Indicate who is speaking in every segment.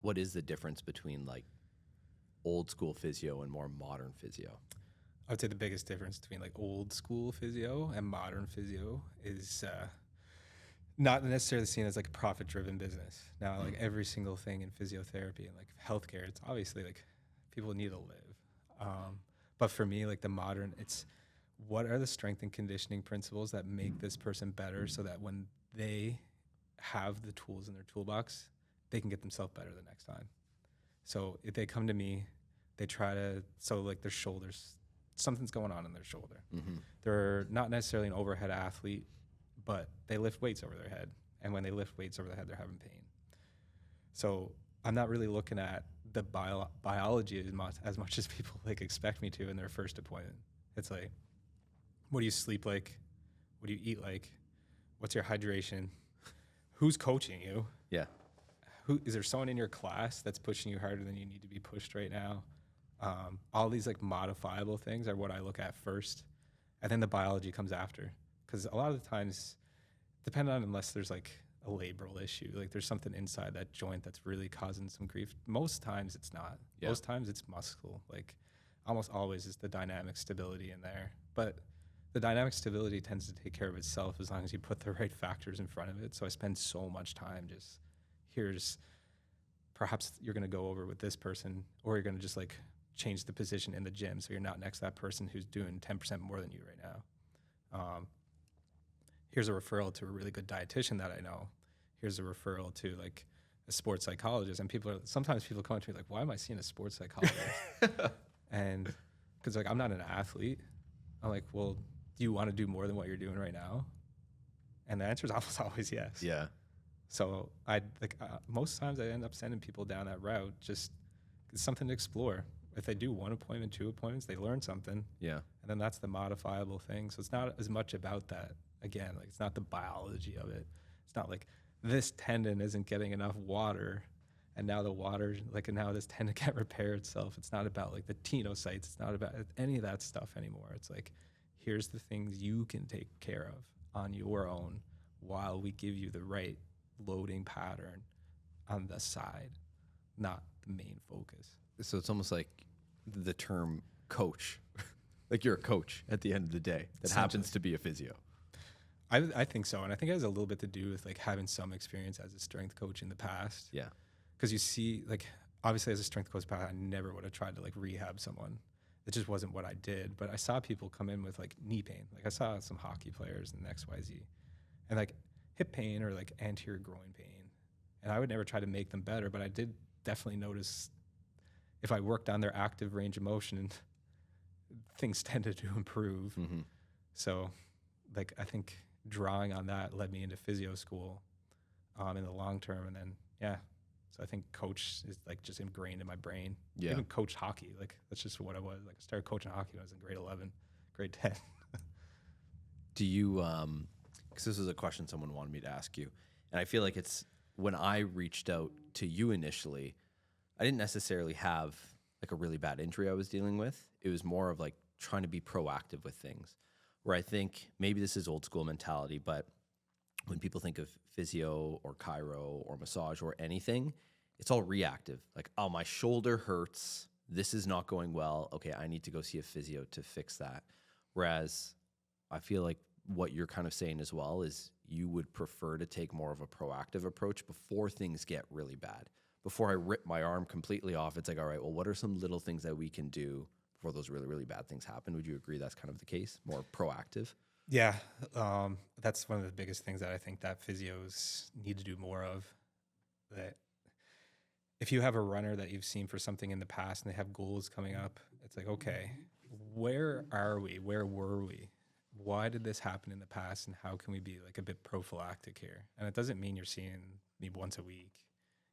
Speaker 1: What is the difference between like old school physio and more modern physio?
Speaker 2: I would say the biggest difference between like old school physio and modern physio is not necessarily seen as like a profit driven business. Now, like every single thing in physiotherapy and like healthcare, it's obviously like people need to live. But for me, like the modern, it's what are the strength and conditioning principles that make this person better so that when they have the tools in their toolbox, they can get themselves better the next time. So if they come to me, they try to, so like their shoulders, something's going on in their shoulder.
Speaker 1: Mm-hmm.
Speaker 2: They're not necessarily an overhead athlete, but they lift weights over their head. And when they lift weights over their head, they're having pain. So I'm not really looking at the biology as much as people like expect me to in their first appointment. It's like, what do you sleep like? What do you eat like? What's your hydration? Who's coaching you?
Speaker 1: Yeah.
Speaker 2: Who is there someone in your class that's pushing you harder than you need to be pushed right now? All these like modifiable things are what I look at first, and then the biology comes after. Because a lot of the times, depending on unless there's like a labral issue, like there's something inside that joint that's really causing some grief. Most times it's not.
Speaker 1: Yeah.
Speaker 2: Most times it's muscle. Like almost always is the dynamic stability in there. But the dynamic stability tends to take care of itself as long as you put the right factors in front of it. So I spend so much time just here's perhaps you're going to go over with this person, or you're going to just like change the position in the gym so you're not next to that person who's doing 10% more than you right now. Here's a referral to a really good dietitian that I know. Here's a referral to like a sports psychologist. And sometimes people come up to me like, why am I seeing a sports psychologist? And because like I'm not an athlete. I'm like, well, do you want to do more than what you're doing right now? And the answer is almost always yes.
Speaker 1: Yeah.
Speaker 2: So most times I end up sending people down that route. Just it's something to explore. If they do one appointment, 2 appointments, they learn something.
Speaker 1: Yeah.
Speaker 2: And then that's the modifiable thing. So it's not as much about that. Again, like it's not the biology of it. It's not like this tendon isn't getting enough water, and now the water, like, and now this tendon can't repair itself. It's not about like the tenocytes. It's not about any of that stuff anymore. It's like, here's the things you can take care of on your own while we give you the right loading pattern on the side, not the main focus.
Speaker 1: So it's almost like the term coach, like you're a coach at the end of the day that happens to be a physio.
Speaker 2: I think so. And I think it has a little bit to do with like having some experience as a strength coach in the past.
Speaker 1: Yeah.
Speaker 2: Because you see, like, obviously as a strength coach, I never would have tried to like rehab someone. It just wasn't what I did. But I saw people come in with like knee pain. Like I saw some hockey players in XYZ and like hip pain or like anterior groin pain. And I would never try to make them better, but I did definitely notice if I worked on their active range of motion, things tended to improve.
Speaker 1: Mm-hmm.
Speaker 2: So like, I think drawing on that led me into physio school in the long term. And then, yeah. So I think coach is like just ingrained in my brain.
Speaker 1: Yeah.
Speaker 2: Even coached hockey. Like that's just what I was. Like I started coaching hockey when I was in grade 11, grade 10.
Speaker 1: Do you, because this was a question someone wanted me to ask you. And I feel like it's when I reached out to you initially, I didn't necessarily have like a really bad injury I was dealing with. It was more of like trying to be proactive with things, where I think maybe this is old school mentality, but when people think of physio or chiro or massage or anything, it's all reactive. Like, oh, my shoulder hurts. This is not going well. Okay, I need to go see a physio to fix that. Whereas I feel like what you're kind of saying as well is you would prefer to take more of a proactive approach before things get really bad. Before I rip my arm completely off, it's like, all right, well, what are some little things that we can do before those really, really bad things happen? Would you agree that's kind of the case? More proactive?
Speaker 2: Yeah. That's one of the biggest things that I think that physios need to do more of. That if you have a runner that you've seen for something in the past and they have goals coming up, it's like, okay, where are we? Where were we? Why did this happen in the past? And how can we be like a bit prophylactic here? And it doesn't mean you're seeing me once a week.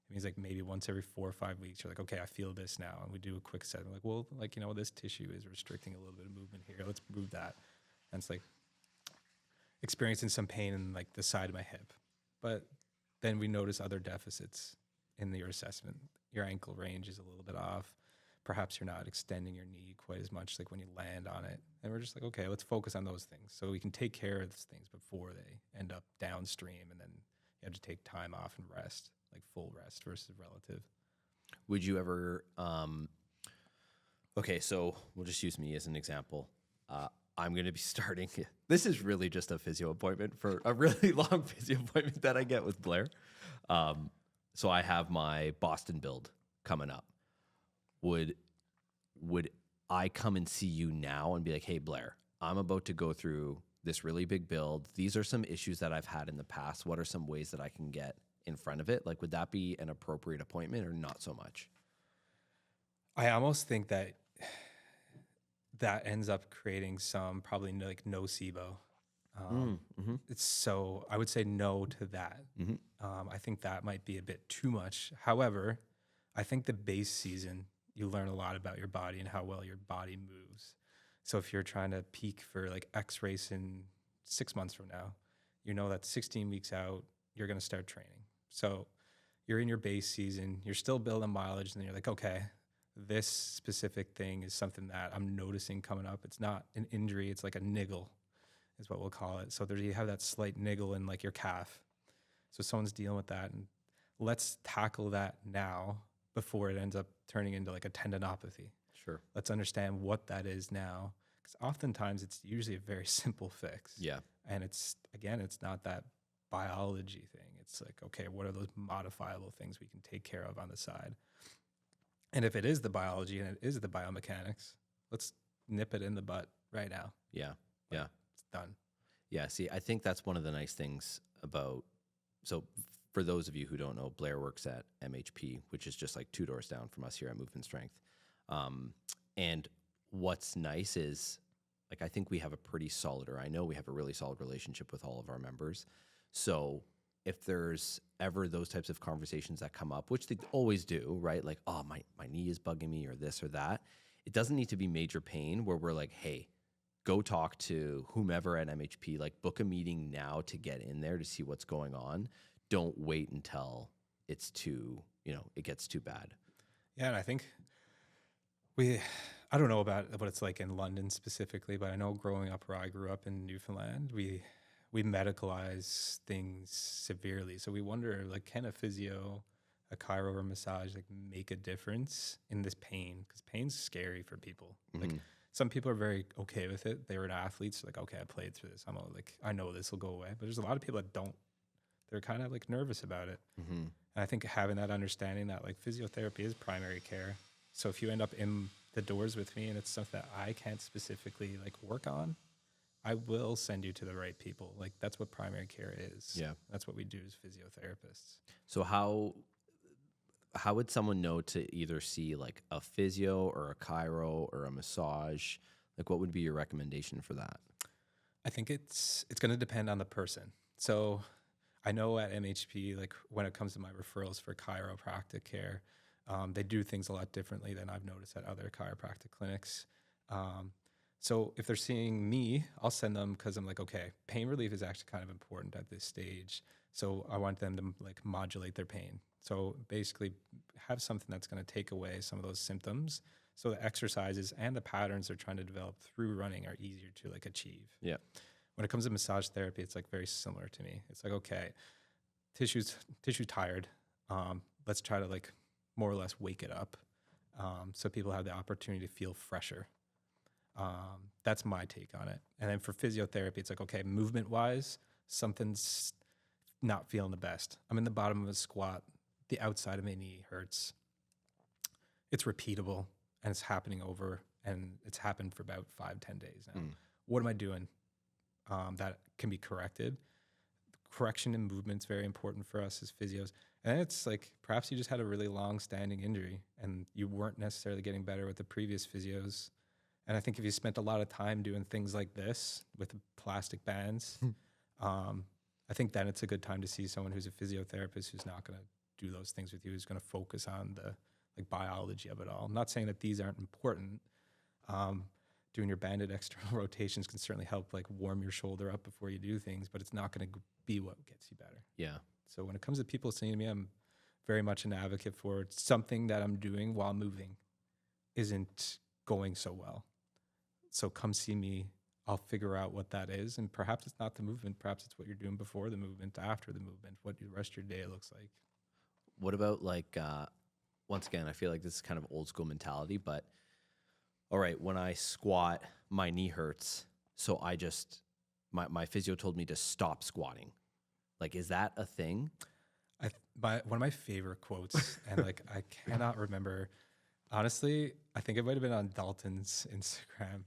Speaker 2: It means like maybe once every 4 or 5 weeks, you're like, okay, I feel this now. And we do a quick set. We're like, well, like, you know, this tissue is restricting a little bit of movement here. Let's move that. And it's like experiencing some pain in like the side of my hip. But then we notice other deficits in your assessment. Your ankle range is a little bit off. Perhaps you're not extending your knee quite as much like when you land on it. And we're just like, okay, let's focus on those things so we can take care of those things before they end up downstream. And then you have to take time off and rest, like full rest versus relative.
Speaker 1: would you ever, okay, so we'll just use me as an example. I'm going to be starting. This is really just a physio appointment for a really long physio appointment that I get with Blair. So I have my Boston build coming up. Would I come and see you now and be like, hey, Blair, I'm about to go through this really big build. These are some issues that I've had in the past. What are some ways that I can get in front of it? Like, would that be an appropriate appointment or not so much?
Speaker 2: I almost think that ends up creating some probably like nocebo. It's so I would say no to that. I think that might be a bit too much. However, I think the base season, you learn a lot about your body and how well your body moves. So if you're trying to peak for like X race in 6 months from now, you know that 16 weeks out, you're going to start training. So you're in your base season, you're still building mileage, and then you're like, okay, this specific thing is something that I'm noticing coming up. It's not an injury, it's like a niggle is what we'll call it. So there you have that slight niggle in like your calf. So someone's dealing with that, and let's tackle that now before it ends up turning into like a tendinopathy.
Speaker 1: Sure.
Speaker 2: Let's understand what that is now, because oftentimes it's usually a very simple fix.
Speaker 1: Yeah.
Speaker 2: And it's not that biology thing. It's like, okay, what are those modifiable things we can take care of on the side? And if it is the biology and it is the biomechanics, let's nip it in the butt right now.
Speaker 1: Yeah.
Speaker 2: Like,
Speaker 1: Yeah.
Speaker 2: it's done.
Speaker 1: Yeah. See, I think that's one of the nice things about, so for those of you who don't know, Blair works at MHP, which is just like 2 doors down from us here at Movement Strength. And what's nice is, like, I think we have a pretty solid, or I know we have a really solid relationship with all of our members. So if there's ever those types of conversations that come up, which they always do, right? Like, oh, my knee is bugging me or this or that. It doesn't need to be major pain where we're like, hey, go talk to whomever at MHP, like book a meeting now to get in there to see what's going on. Don't wait until it's too, it gets too bad.
Speaker 2: Yeah, and I think I don't know about what it's like in London specifically, but I know growing up where I grew up in Newfoundland, we medicalize things severely. So we wonder, like, can a physio, a chiro, or massage like make a difference in this pain? Because pain's scary for people. Like, some people are very okay with it. They were athletes, like, okay, I played through this. I know this will go away. But there's a lot of people that don't. They're kind of like nervous about it. And I think having that understanding that like physiotherapy is primary care. So if you end up in the doors with me and it's something that I can't specifically like work on, I will send you to the right people. Like, that's what primary care is.
Speaker 1: Yeah.
Speaker 2: That's what we do as physiotherapists.
Speaker 1: So how would someone know to either see like a physio or a chiro or a massage? Like, what would be your recommendation for that?
Speaker 2: I think it's going to depend on the person. So I know at MHP, like when it comes to my referrals for chiropractic care, they do things a lot differently than I've noticed at other chiropractic clinics. So if they're seeing me, I'll send them because I'm like, okay, pain relief is actually kind of important at this stage. So I want them to like modulate their pain. So basically have something that's going to take away some of those symptoms. So the exercises and the patterns they're trying to develop through running are easier to like achieve.
Speaker 1: Yeah.
Speaker 2: When it comes to massage therapy, it's like very similar to me. It's like, okay, tissue's tired. Let's try to like more or less wake it up. So people have the opportunity to feel fresher. That's my take on it. And then for physiotherapy, it's like, okay, movement wise, something's not feeling the best. I'm in the bottom of a squat. The outside of my knee hurts. It's repeatable and it's happening over, and it's happened for about 5-10 days now. What am I doing that can be corrected? Correction in movement is very important for us as physios. And it's like, perhaps you just had a really long standing injury and you weren't necessarily getting better with the previous physios. And I think if you spent a lot of time doing things like this with plastic bands, I think then it's a good time to see someone who's a physiotherapist who's not going to do those things with you, who's going to focus on the like biology of it all. I'm not saying that these aren't important. Doing your banded external rotations can certainly help like warm your shoulder up before you do things, but it's not going to be what gets you better.
Speaker 1: Yeah.
Speaker 2: So when it comes to people saying to me, I'm very much an advocate for it. Something that I'm doing while moving isn't going so well. So come see me. I'll figure out what that is. And perhaps it's not the movement. Perhaps it's what you're doing before the movement, after the movement, what the rest of your day looks like.
Speaker 1: What about like once again, I feel like this is kind of old school mentality, but all right, when I squat, my knee hurts. So I just, my physio told me to stop squatting. Like, is that a thing?
Speaker 2: One of my favorite quotes, and like I cannot remember. Honestly, I think it might have been on Dalton's Instagram,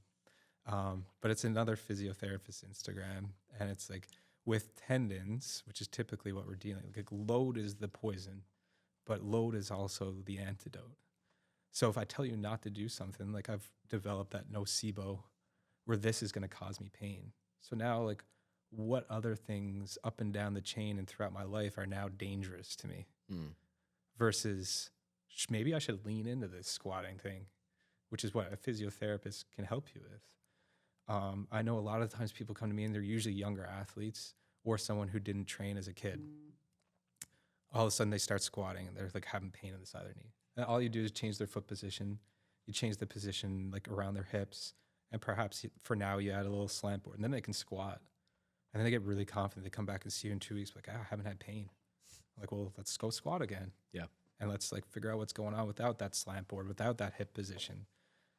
Speaker 2: but it's another physiotherapist Instagram, and it's like with tendons, which is typically what we're dealing with. Like load is the poison, but load is also the antidote. So if I tell you not to do something, like I've developed that nocebo, where this is going to cause me pain. So now, like, what other things up and down the chain and throughout my life are now dangerous to me? Versus maybe I should lean into this squatting thing, which is what a physiotherapist can help you with. I know a lot of times people come to me and they're usually younger athletes or someone who didn't train as a kid. All of a sudden they start squatting and they're like having pain in the side of their knee. And all you do is change their foot position. You change the position like around their hips. And perhaps for now you add a little slant board and then they can squat. And then they get really confident. They come back and see you in 2 weeks, like, I haven't had pain. I'm like, well, let's go squat again.
Speaker 1: Yeah.
Speaker 2: And let's like figure out what's going on without that slant board, without that hip position.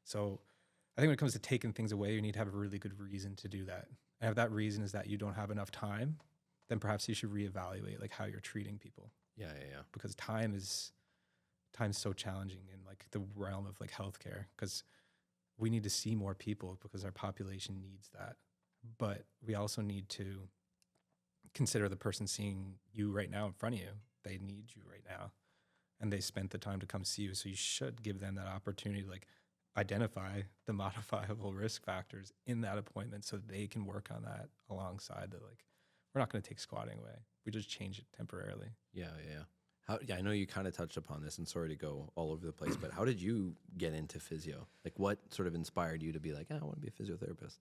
Speaker 2: So I think when it comes to taking things away, you need to have a really good reason to do that. And if that reason is that you don't have enough time, then perhaps you should reevaluate like how you're treating people.
Speaker 1: Yeah.
Speaker 2: Because time's so challenging in like the realm of like healthcare, because we need to see more people because our population needs that. But we also need to consider the person seeing you right now in front of you. They need you right now. And they spent the time to come see you. So you should give them that opportunity to like identify the modifiable risk factors in that appointment so they can work on that alongside the like, we're not going to take squatting away. We just change it temporarily.
Speaker 1: Yeah. I know you kind of touched upon this, and sorry to go all over the place, but how did you get into physio? Like, what sort of inspired you to be like, I want to be a physiotherapist?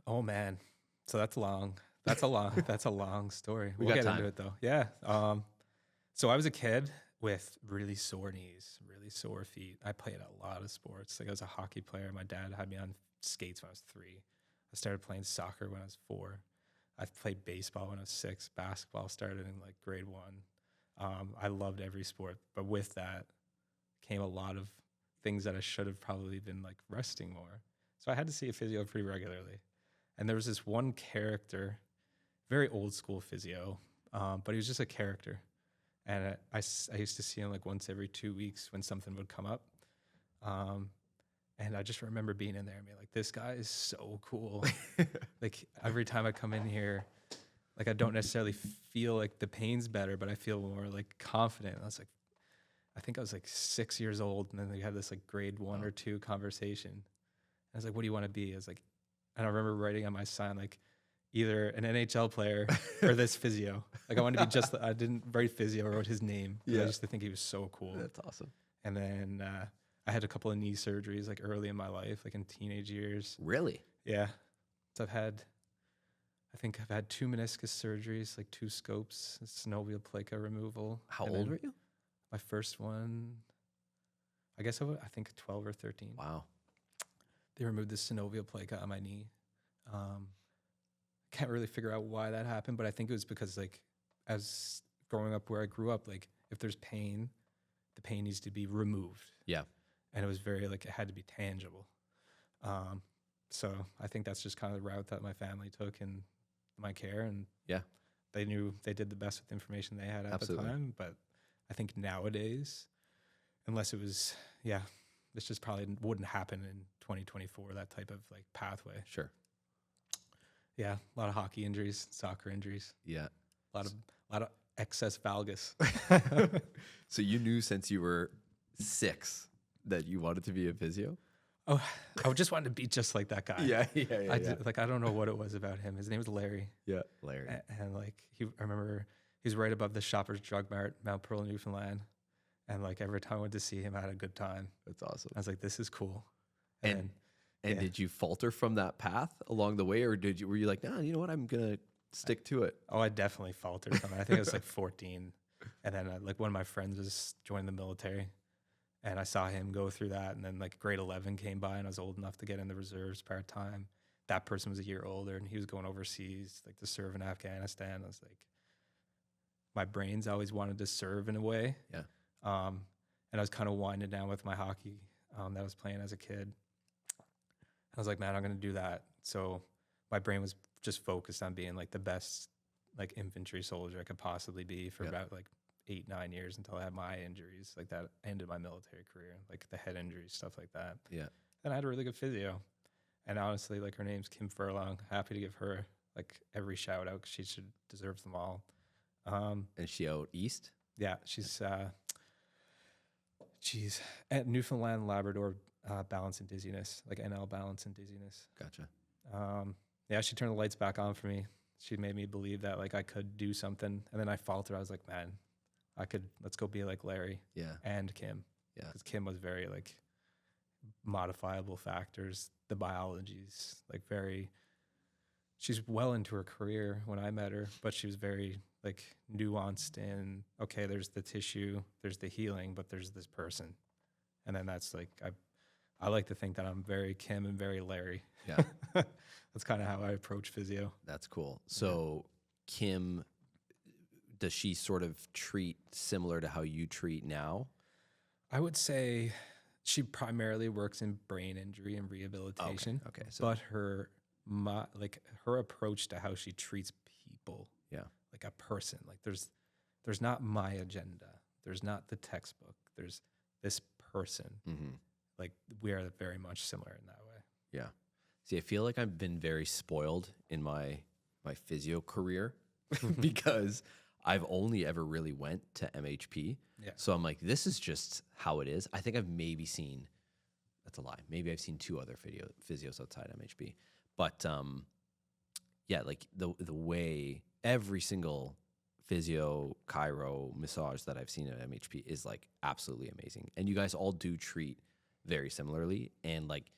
Speaker 2: Oh man, so that's a long story.
Speaker 1: We
Speaker 2: We'll
Speaker 1: got
Speaker 2: get
Speaker 1: time.
Speaker 2: into it though. Yeah. So I was a kid with really sore knees, really sore feet. I played a lot of sports. Like I was a hockey player. My dad had me on skates when I was 3. I started playing soccer when I was 4. I played baseball when I was 6. Basketball started in like grade 1. I loved every sport, but with that came a lot of things that I should have probably been like resting more. So I had to see a physio pretty regularly. And there was this one character, very old school physio, but he was just a character. And I used to see him like once every 2 weeks when something would come up. And I just remember being in there and being like, this guy is so cool. Like every time I come in here, like I don't necessarily feel like the pain's better, but I feel more like confident. I was like, I think I was like 6 years old. And then we had this like grade 1 or 2 conversation. I was like, what do you want to be? I was like, and I remember writing on my sign, like either an NHL player or this physio. Like I wanted to be just, I didn't write physio, I wrote his name. Yeah. I used to think he was so cool.
Speaker 1: That's awesome.
Speaker 2: And then I had a couple of knee surgeries like early in my life, like in teenage years.
Speaker 1: Really?
Speaker 2: Yeah. So I think I've had 2 meniscus surgeries, like 2 scopes, a synovial plica removal.
Speaker 1: How old were you?
Speaker 2: My first one, I guess I think 12 or 13.
Speaker 1: Wow.
Speaker 2: They removed the synovial plica on my knee. Can't really figure out why that happened, but I think it was because like as growing up where I grew up, like if there's pain, the pain needs to be removed.
Speaker 1: Yeah.
Speaker 2: And it was very like, it had to be tangible. So I think that's just kind of the route that my family took in my care. And
Speaker 1: yeah,
Speaker 2: they knew they did the best with the information they had at the time. But I think nowadays, unless it was, this just probably wouldn't happen in 2024, that type of like pathway.
Speaker 1: Sure.
Speaker 2: Yeah. A lot of hockey injuries, soccer injuries.
Speaker 1: Yeah.
Speaker 2: A lot of excess valgus.
Speaker 1: So you knew since you were 6 that you wanted to be a physio?
Speaker 2: Oh, I just wanted to be just like that guy.
Speaker 1: Yeah.
Speaker 2: I don't know what it was about him. His name was Larry.
Speaker 1: Yeah, Larry.
Speaker 2: And like I remember he was right above the Shoppers Drug Mart, Mount Pearl, Newfoundland. And like every time I went to see him, I had a good time.
Speaker 1: That's awesome.
Speaker 2: I was like, this is cool.
Speaker 1: And did you falter from that path along the way, or were you like, no, you know what, I'm gonna stick to it?
Speaker 2: Oh, I definitely faltered from it. I think I was like 14, and then like one of my friends was joined the military. And I saw him go through that. And then like grade 11 came by and I was old enough to get in the reserves part-time. That person was a year older and he was going overseas, like to serve in Afghanistan. I was like, my brain's always wanted to serve in a way.
Speaker 1: Yeah.
Speaker 2: and I was kind of winding down with my hockey that I was playing as a kid. I was like, man, I'm going to do that. So my brain was just focused on being like the best like infantry soldier I could possibly be for about like 8-9 years until I had my injuries. Like that ended my military career, like the head injuries, stuff like that.
Speaker 1: Yeah.
Speaker 2: And I had a really good physio. And honestly, like her name's Kim Furlong. Happy to give her like every shout out because she should deserve them all.
Speaker 1: And is she out east?
Speaker 2: Yeah, she's at Newfoundland Labrador balance and dizziness, like NL balance and dizziness.
Speaker 1: Gotcha.
Speaker 2: Yeah, she turned the lights back on for me. She made me believe that like I could do something, and then I faltered. I was like, man, I could. Let's go be like Larry.
Speaker 1: Yeah.
Speaker 2: And Kim.
Speaker 1: Yeah.
Speaker 2: Because Kim was very like modifiable factors. The biology's like very. She's well into her career when I met her, but she was very like nuanced in, okay, there's the tissue, there's the healing, but there's this person. And then that's like, I like to think that I'm very Kim and very Larry.
Speaker 1: Yeah.
Speaker 2: That's kind of how I approach physio.
Speaker 1: That's cool. So Kim, does she sort of treat similar to how you treat now?
Speaker 2: I would say she primarily works in brain injury and rehabilitation.
Speaker 1: Okay. So
Speaker 2: but her approach to how she treats people, like a person, like there's not my agenda, there's not the textbook, there's this person. Like we are very much similar in that way.
Speaker 1: Yeah. See, I feel like I've been very spoiled in my physio career because I've only ever really went to MHP.
Speaker 2: Yeah.
Speaker 1: So I'm like, this is just how it is. I think I've maybe seen, that's a lie. Maybe I've seen 2 other physios outside MHP. But yeah, like the way every single physio, chiro, massage that I've seen at MHP is like absolutely amazing. And you guys all do treat very similarly. And like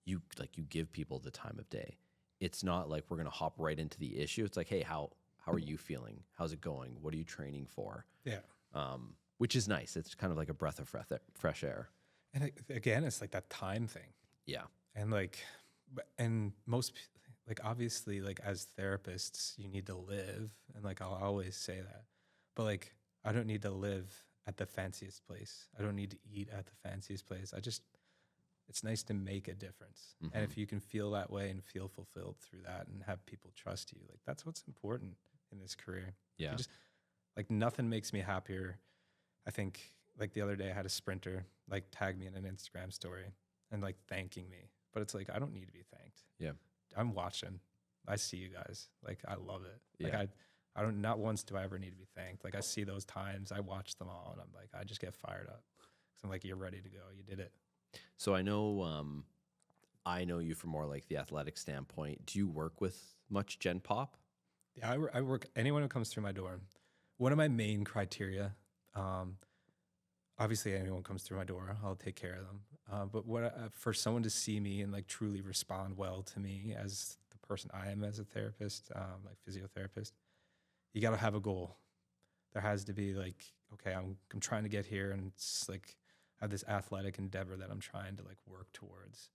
Speaker 1: you give people the time of day. It's not like we're gonna hop right into the issue. It's like, hey, how are you feeling? How's it going? What are you training for?
Speaker 2: Yeah.
Speaker 1: Which is nice. It's kind of like a breath of fresh air.
Speaker 2: And again, it's like that time thing.
Speaker 1: Yeah.
Speaker 2: And like, and most, like obviously, like as therapists, you need to live. And like, I'll always say that. But like, I don't need to live at the fanciest place. I don't need to eat at the fanciest place. It's nice to make a difference. And if you can feel that way and feel fulfilled through that and have people trust you, like that's what's important in this career.
Speaker 1: Yeah.
Speaker 2: You just like nothing makes me happier. I think like the other day I had a sprinter like tag me in an Instagram story and like thanking me, but it's like, I don't need to be thanked.
Speaker 1: Yeah.
Speaker 2: I'm watching. I see you guys. Like, I love it. Like
Speaker 1: Yeah.
Speaker 2: I don't, not once do I ever need to be thanked. Like I see those times, I watch them all and I'm like, I just get fired up. So I'm like, you're ready to go. You did it.
Speaker 1: So I know you from more like the athletic standpoint. Do you work with much Gen Pop?
Speaker 2: Yeah, I work, anyone who comes through my door. One of my main criteria, obviously anyone comes through my door, I'll take care of them. But for someone to see me and like truly respond well to me as the person I am as a therapist, like physiotherapist, you got to have a goal. There has to be like, okay, I'm trying to get here, and it's like I have this athletic endeavor that I'm trying to like work towards.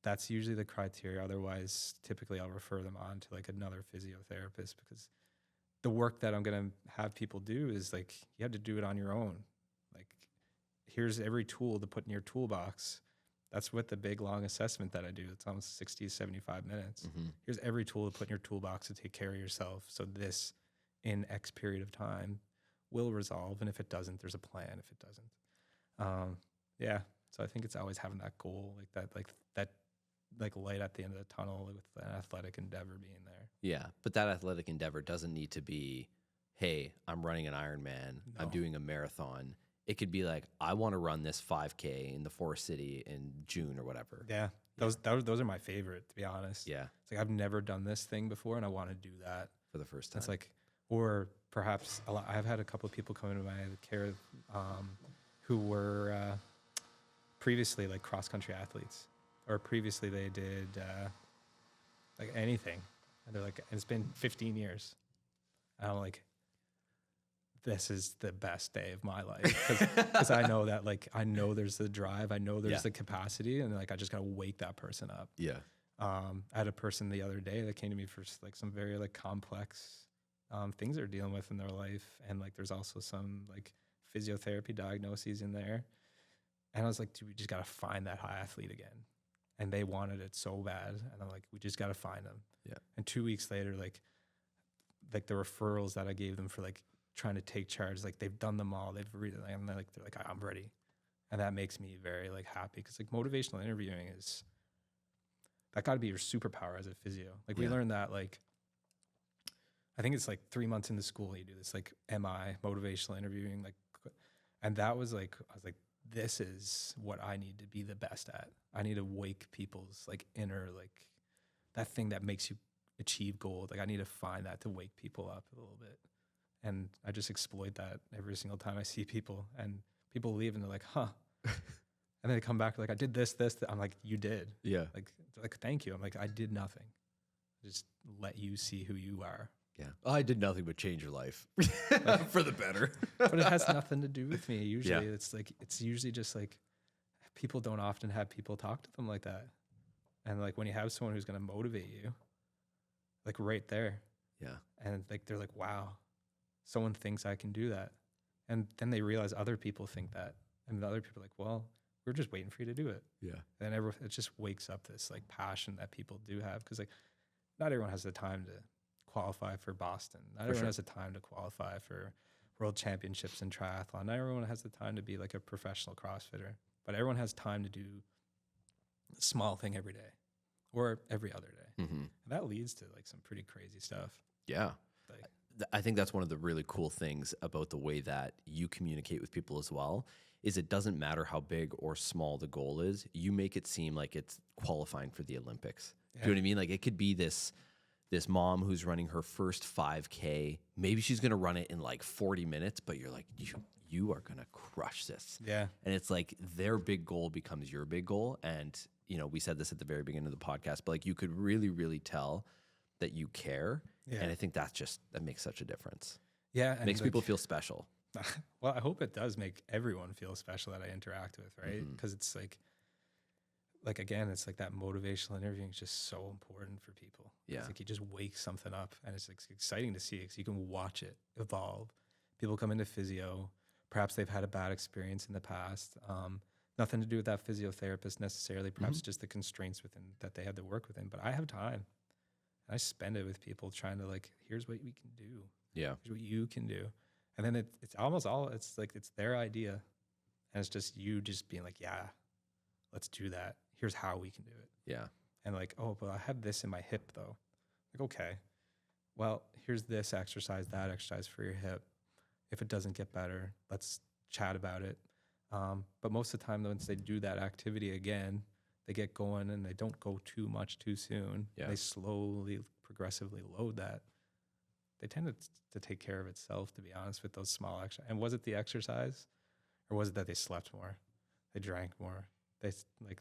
Speaker 2: That's usually the criteria. Otherwise, typically I'll refer them on to like another physiotherapist, because the work that I'm going to have people do is like, you have to do it on your own. Like, here's every tool to put in your toolbox. That's what the big long assessment that I do. It's almost 60, 75 minutes. Here's every tool to put in your toolbox to take care of yourself. So this in X period of time will resolve. And if it doesn't, there's a plan if it doesn't. Yeah. So I think it's always having that goal, like that light at the end of the tunnel with an athletic endeavor being there.
Speaker 1: Yeah. But that athletic endeavor doesn't need to be, hey, I'm running an Ironman.
Speaker 2: No.
Speaker 1: I'm doing a marathon. It could be like, I want to run this 5K in the Forest City in June or whatever.
Speaker 2: Yeah. Those are my favorite, to be honest.
Speaker 1: Yeah.
Speaker 2: It's like, I've never done this thing before and I want to do that
Speaker 1: For the first time.
Speaker 2: It's like, or perhaps I've had a couple of people come into my care who were previously like cross-country athletes, or previously they did like anything. And they're like, it's been 15 years. And I'm like, this is the best day of my life. Because I know that, like, I know there's the drive, I know there's the capacity, and like, I just got to wake that person up.
Speaker 1: Yeah.
Speaker 2: I had a person the other day that came to me for like some very like complex things they're dealing with in their life. And like, there's also some like physiotherapy diagnoses in there. And I was like, dude, we just got to find that high athlete again. And they wanted it so bad. And I'm like, we just got to find them.
Speaker 1: Yeah.
Speaker 2: And 2 weeks later, like the referrals that I gave them for like trying to take charge, like they've done them all. And they're like, I'm ready. And that makes me very like happy. Cause like motivational interviewing that gotta be your superpower as a physio. Like we learned that like, I think it's like 3 months into school, you do this like MI, motivational interviewing, like, and that was like, I was like, this is what I need to be the best at. I need to wake people's like inner, like that thing that makes you achieve goals. Like I need to find that to wake people up a little bit. And I just exploit that every single time I see people, and people leave and they're like, huh. And then they come back like, I did this. I'm like, you did.
Speaker 1: Yeah.
Speaker 2: Like, thank you. I'm like, I did nothing. Just let you see who you are.
Speaker 1: Yeah. I did nothing but change your life for the better.
Speaker 2: But it has nothing to do with me. Usually it's usually just like people don't often have people talk to them like that. And like when you have someone who's going to motivate you, like right there.
Speaker 1: Yeah.
Speaker 2: And like, they're like, wow, someone thinks I can do that. And then they realize other people think that. And the other people are like, well, we're just waiting for you to do it.
Speaker 1: Yeah.
Speaker 2: And it just wakes up this like passion that people do have. Cause like not everyone has the time to qualify for Boston. Not everyone has the time to qualify for world championships in triathlon. Not everyone has the time to be like a professional CrossFitter, but everyone has time to do a small thing every day or every other day.
Speaker 1: Mm-hmm.
Speaker 2: And that leads to like some pretty crazy stuff.
Speaker 1: Yeah.
Speaker 2: Like,
Speaker 1: I think that's one of the really cool things about the way that you communicate with people as well, is it doesn't matter how big or small the goal is. You make it seem like it's qualifying for the Olympics. Yeah. Do you know what I mean? Like it could be this mom who's running her first 5K. Maybe she's going to run it in like 40 minutes, but you're like, you are going to crush this.
Speaker 2: Yeah.
Speaker 1: And it's like their big goal becomes your big goal. And, you know, we said this at the very beginning of the podcast, but like you could really, really tell that you care. Yeah. And I think that makes such a difference.
Speaker 2: Yeah.
Speaker 1: It makes people feel special.
Speaker 2: Well, I hope it does make everyone feel special that I interact with, right? Because it's like, again, it's like that motivational interviewing is just so important for people. Yeah. It's like you just wake something up, and it's exciting to see because you can watch it evolve. People come into physio. Perhaps they've had a bad experience in the past. Nothing to do with that physiotherapist necessarily. Perhaps just the constraints within that they had to work within. But I have time. And I spend it with people trying to like, here's what we can do.
Speaker 1: Yeah.
Speaker 2: Here's what you can do. And then it's almost all, it's like, it's their idea. And it's just you just being like, yeah, let's do that. Here's how we can do it.
Speaker 1: Yeah.
Speaker 2: And like, oh, but I have this in my hip though. Like, okay, well, here's this exercise, that exercise for your hip. If it doesn't get better, let's chat about it. But most of the time, once they do that activity again, they get going and they don't go too much too soon. Yeah. They slowly, progressively load that. They tend to take care of itself, to be honest, with those small exercises. And was it the exercise, or was it that they slept more? They drank more.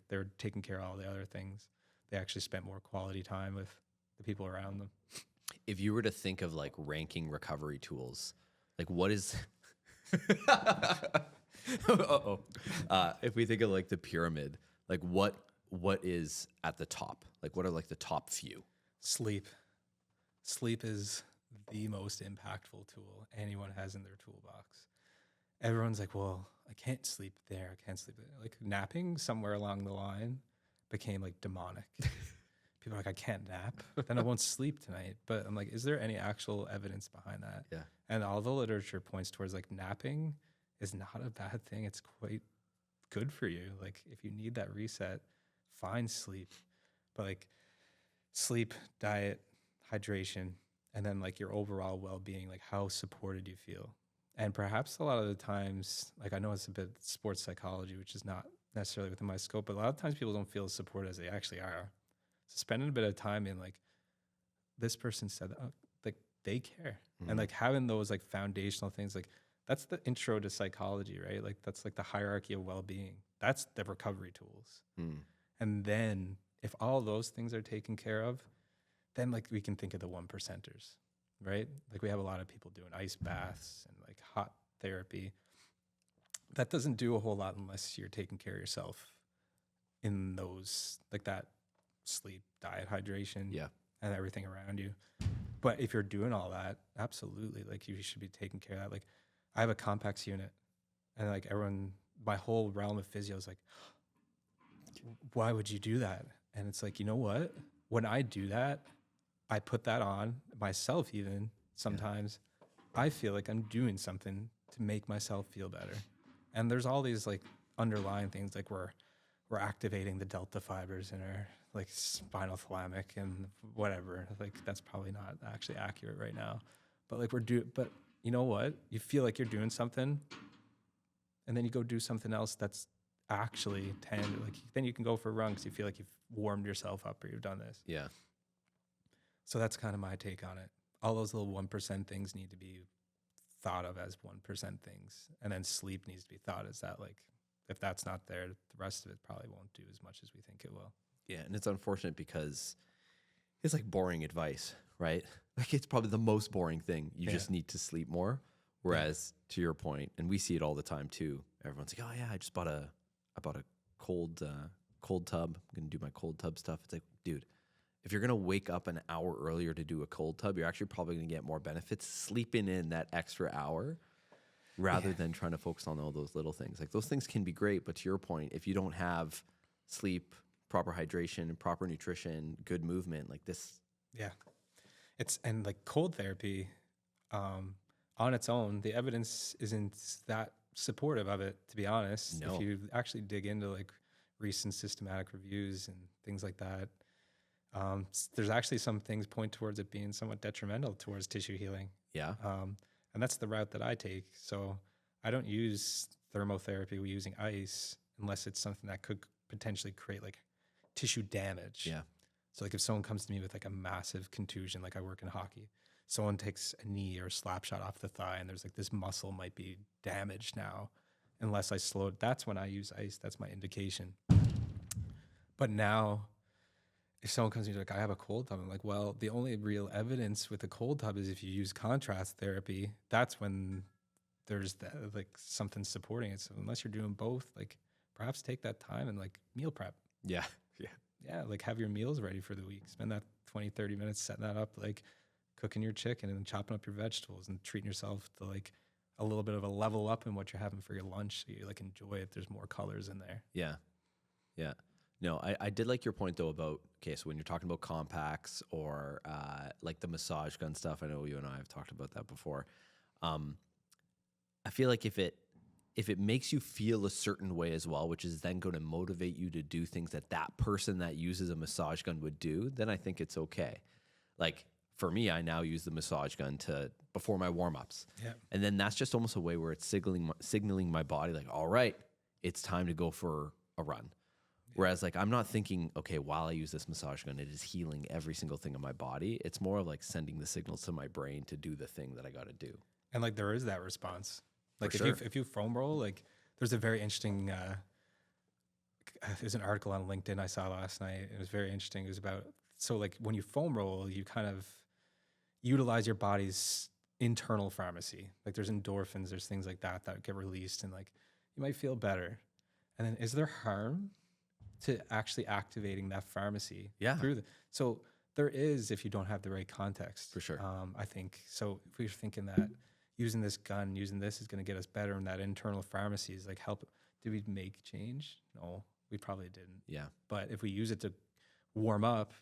Speaker 2: They're taking care of all the other things. They actually spent more quality time with the people around them.
Speaker 1: If you were to think of like ranking recovery tools, like what is if we think of like the pyramid, like what is at the top? Like what are like the top few?
Speaker 2: Sleep. Sleep is the most impactful tool anyone has in their toolbox. Everyone's like, well, I can't sleep there. I can't sleep there. Like napping somewhere along the line became like demonic. People are like, I can't nap, then I won't sleep tonight. But I'm like, is there any actual evidence behind that?
Speaker 1: Yeah.
Speaker 2: And all the literature points towards like napping is not a bad thing. It's quite good for you. Like if you need that reset, find sleep. But like sleep, diet, hydration, and then like your overall well-being, like how supported you feel. And perhaps a lot of the times, like I know it's a bit sports psychology, which is not necessarily within my scope, but a lot of times people don't feel as supported as they actually are. So spending a bit of time in like, this person said that, like they care. And like having those like foundational things, like that's the intro to psychology, right? Like that's like the hierarchy of well-being. That's the recovery tools. And then if all those things are taken care of, then like we can think of the 1%ers, right? Like we have a lot of people doing ice baths and like hot therapy. That doesn't do a whole lot unless you're taking care of yourself in those, like that sleep, diet, hydration, and everything around you. But if you're doing all that, absolutely, like you should be taking care of that. Like I have a complex unit. And like everyone, my whole realm of physio is like, why would you do that? And it's like, you know what? When I do that, I put that on myself even sometimes. I feel like I'm doing something to make myself feel better. And there's all these like underlying things, like we're activating the delta fibers in our like spinal thalamic and whatever. Like that's probably not actually accurate right now. But like but you know what? You feel like you're doing something and then you go do something else that's actually tangent. Like then you can go for a run because you feel like you've warmed yourself up or you've done this.
Speaker 1: Yeah.
Speaker 2: So that's kind of my take on it. All those little 1% things need to be thought of as 1% things. And then sleep needs to be thought as that. Like if that's not there, the rest of it probably won't do as much as we think it will.
Speaker 1: Yeah. And it's unfortunate because it's like boring advice, right? Like it's probably the most boring thing. You just need to sleep more. Whereas to your point, and we see it all the time too, everyone's like, oh yeah, I bought a cold tub. I'm going to do my cold tub stuff. It's like, dude, if you're going to wake up an hour earlier to do a cold tub, you're actually probably going to get more benefits sleeping in that extra hour rather than trying to focus on all those little things. Like those things can be great, but to your point, if you don't have sleep, proper hydration, proper nutrition, good movement, like this.
Speaker 2: Yeah. And like cold therapy, on its own, the evidence isn't that supportive of it, to be honest.
Speaker 1: No.
Speaker 2: If you actually dig into like recent systematic reviews and things like that, there's actually some things point towards it being somewhat detrimental towards tissue healing.
Speaker 1: Yeah.
Speaker 2: And that's the route that I take. So I don't use thermotherapy using ice unless it's something that could potentially create like tissue damage.
Speaker 1: Yeah.
Speaker 2: So like if someone comes to me with like a massive contusion, like I work in hockey, someone takes a knee or a slap shot off the thigh and there's like this muscle might be damaged now, unless I slow it, that's when I use ice. That's my indication. But now if someone comes to me like, I have a cold tub, I'm like, well, the only real evidence with a cold tub is if you use contrast therapy. That's when there's that, like something supporting it. So unless you're doing both, like perhaps take that time and like meal prep.
Speaker 1: Yeah. Yeah.
Speaker 2: Yeah, like have your meals ready for the week. Spend that 20, 30 minutes setting that up, like cooking your chicken and then chopping up your vegetables and treating yourself to like a little bit of a level up in what you're having for your lunch so you like enjoy it. There's more colors in there.
Speaker 1: Yeah. Yeah. No, I did like your point though about, okay, so when you're talking about compacts or like the massage gun stuff, I know you and I have talked about that before. I feel like if it makes you feel a certain way as well, which is then going to motivate you to do things that that person that uses a massage gun would do, then I think it's okay. Like for me, I now use the massage gun before my warm-ups.
Speaker 2: Yeah.
Speaker 1: And then that's just almost a way where it's signaling my body like, all right, it's time to go for a run. Whereas like I'm not thinking, okay, while I use this massage gun, it is healing every single thing in my body. It's more of like sending the signals to my brain to do the thing that I got to do.
Speaker 2: And like there is that response. Like if you foam roll, like there's a very interesting there's an article on LinkedIn I saw last night. It was very interesting. It was about, so like when you foam roll, you kind of utilize your body's internal pharmacy. Like there's endorphins, there's things like that get released and like you might feel better. And then is there harm to actually activating that pharmacy through so there is, if you don't have the right context.
Speaker 1: For sure.
Speaker 2: I think, so if we're thinking that using this gun, using this is going to get us better in that internal pharmacy is like help. Did we make change? No, we probably didn't.
Speaker 1: Yeah.
Speaker 2: But if we use it to warm up,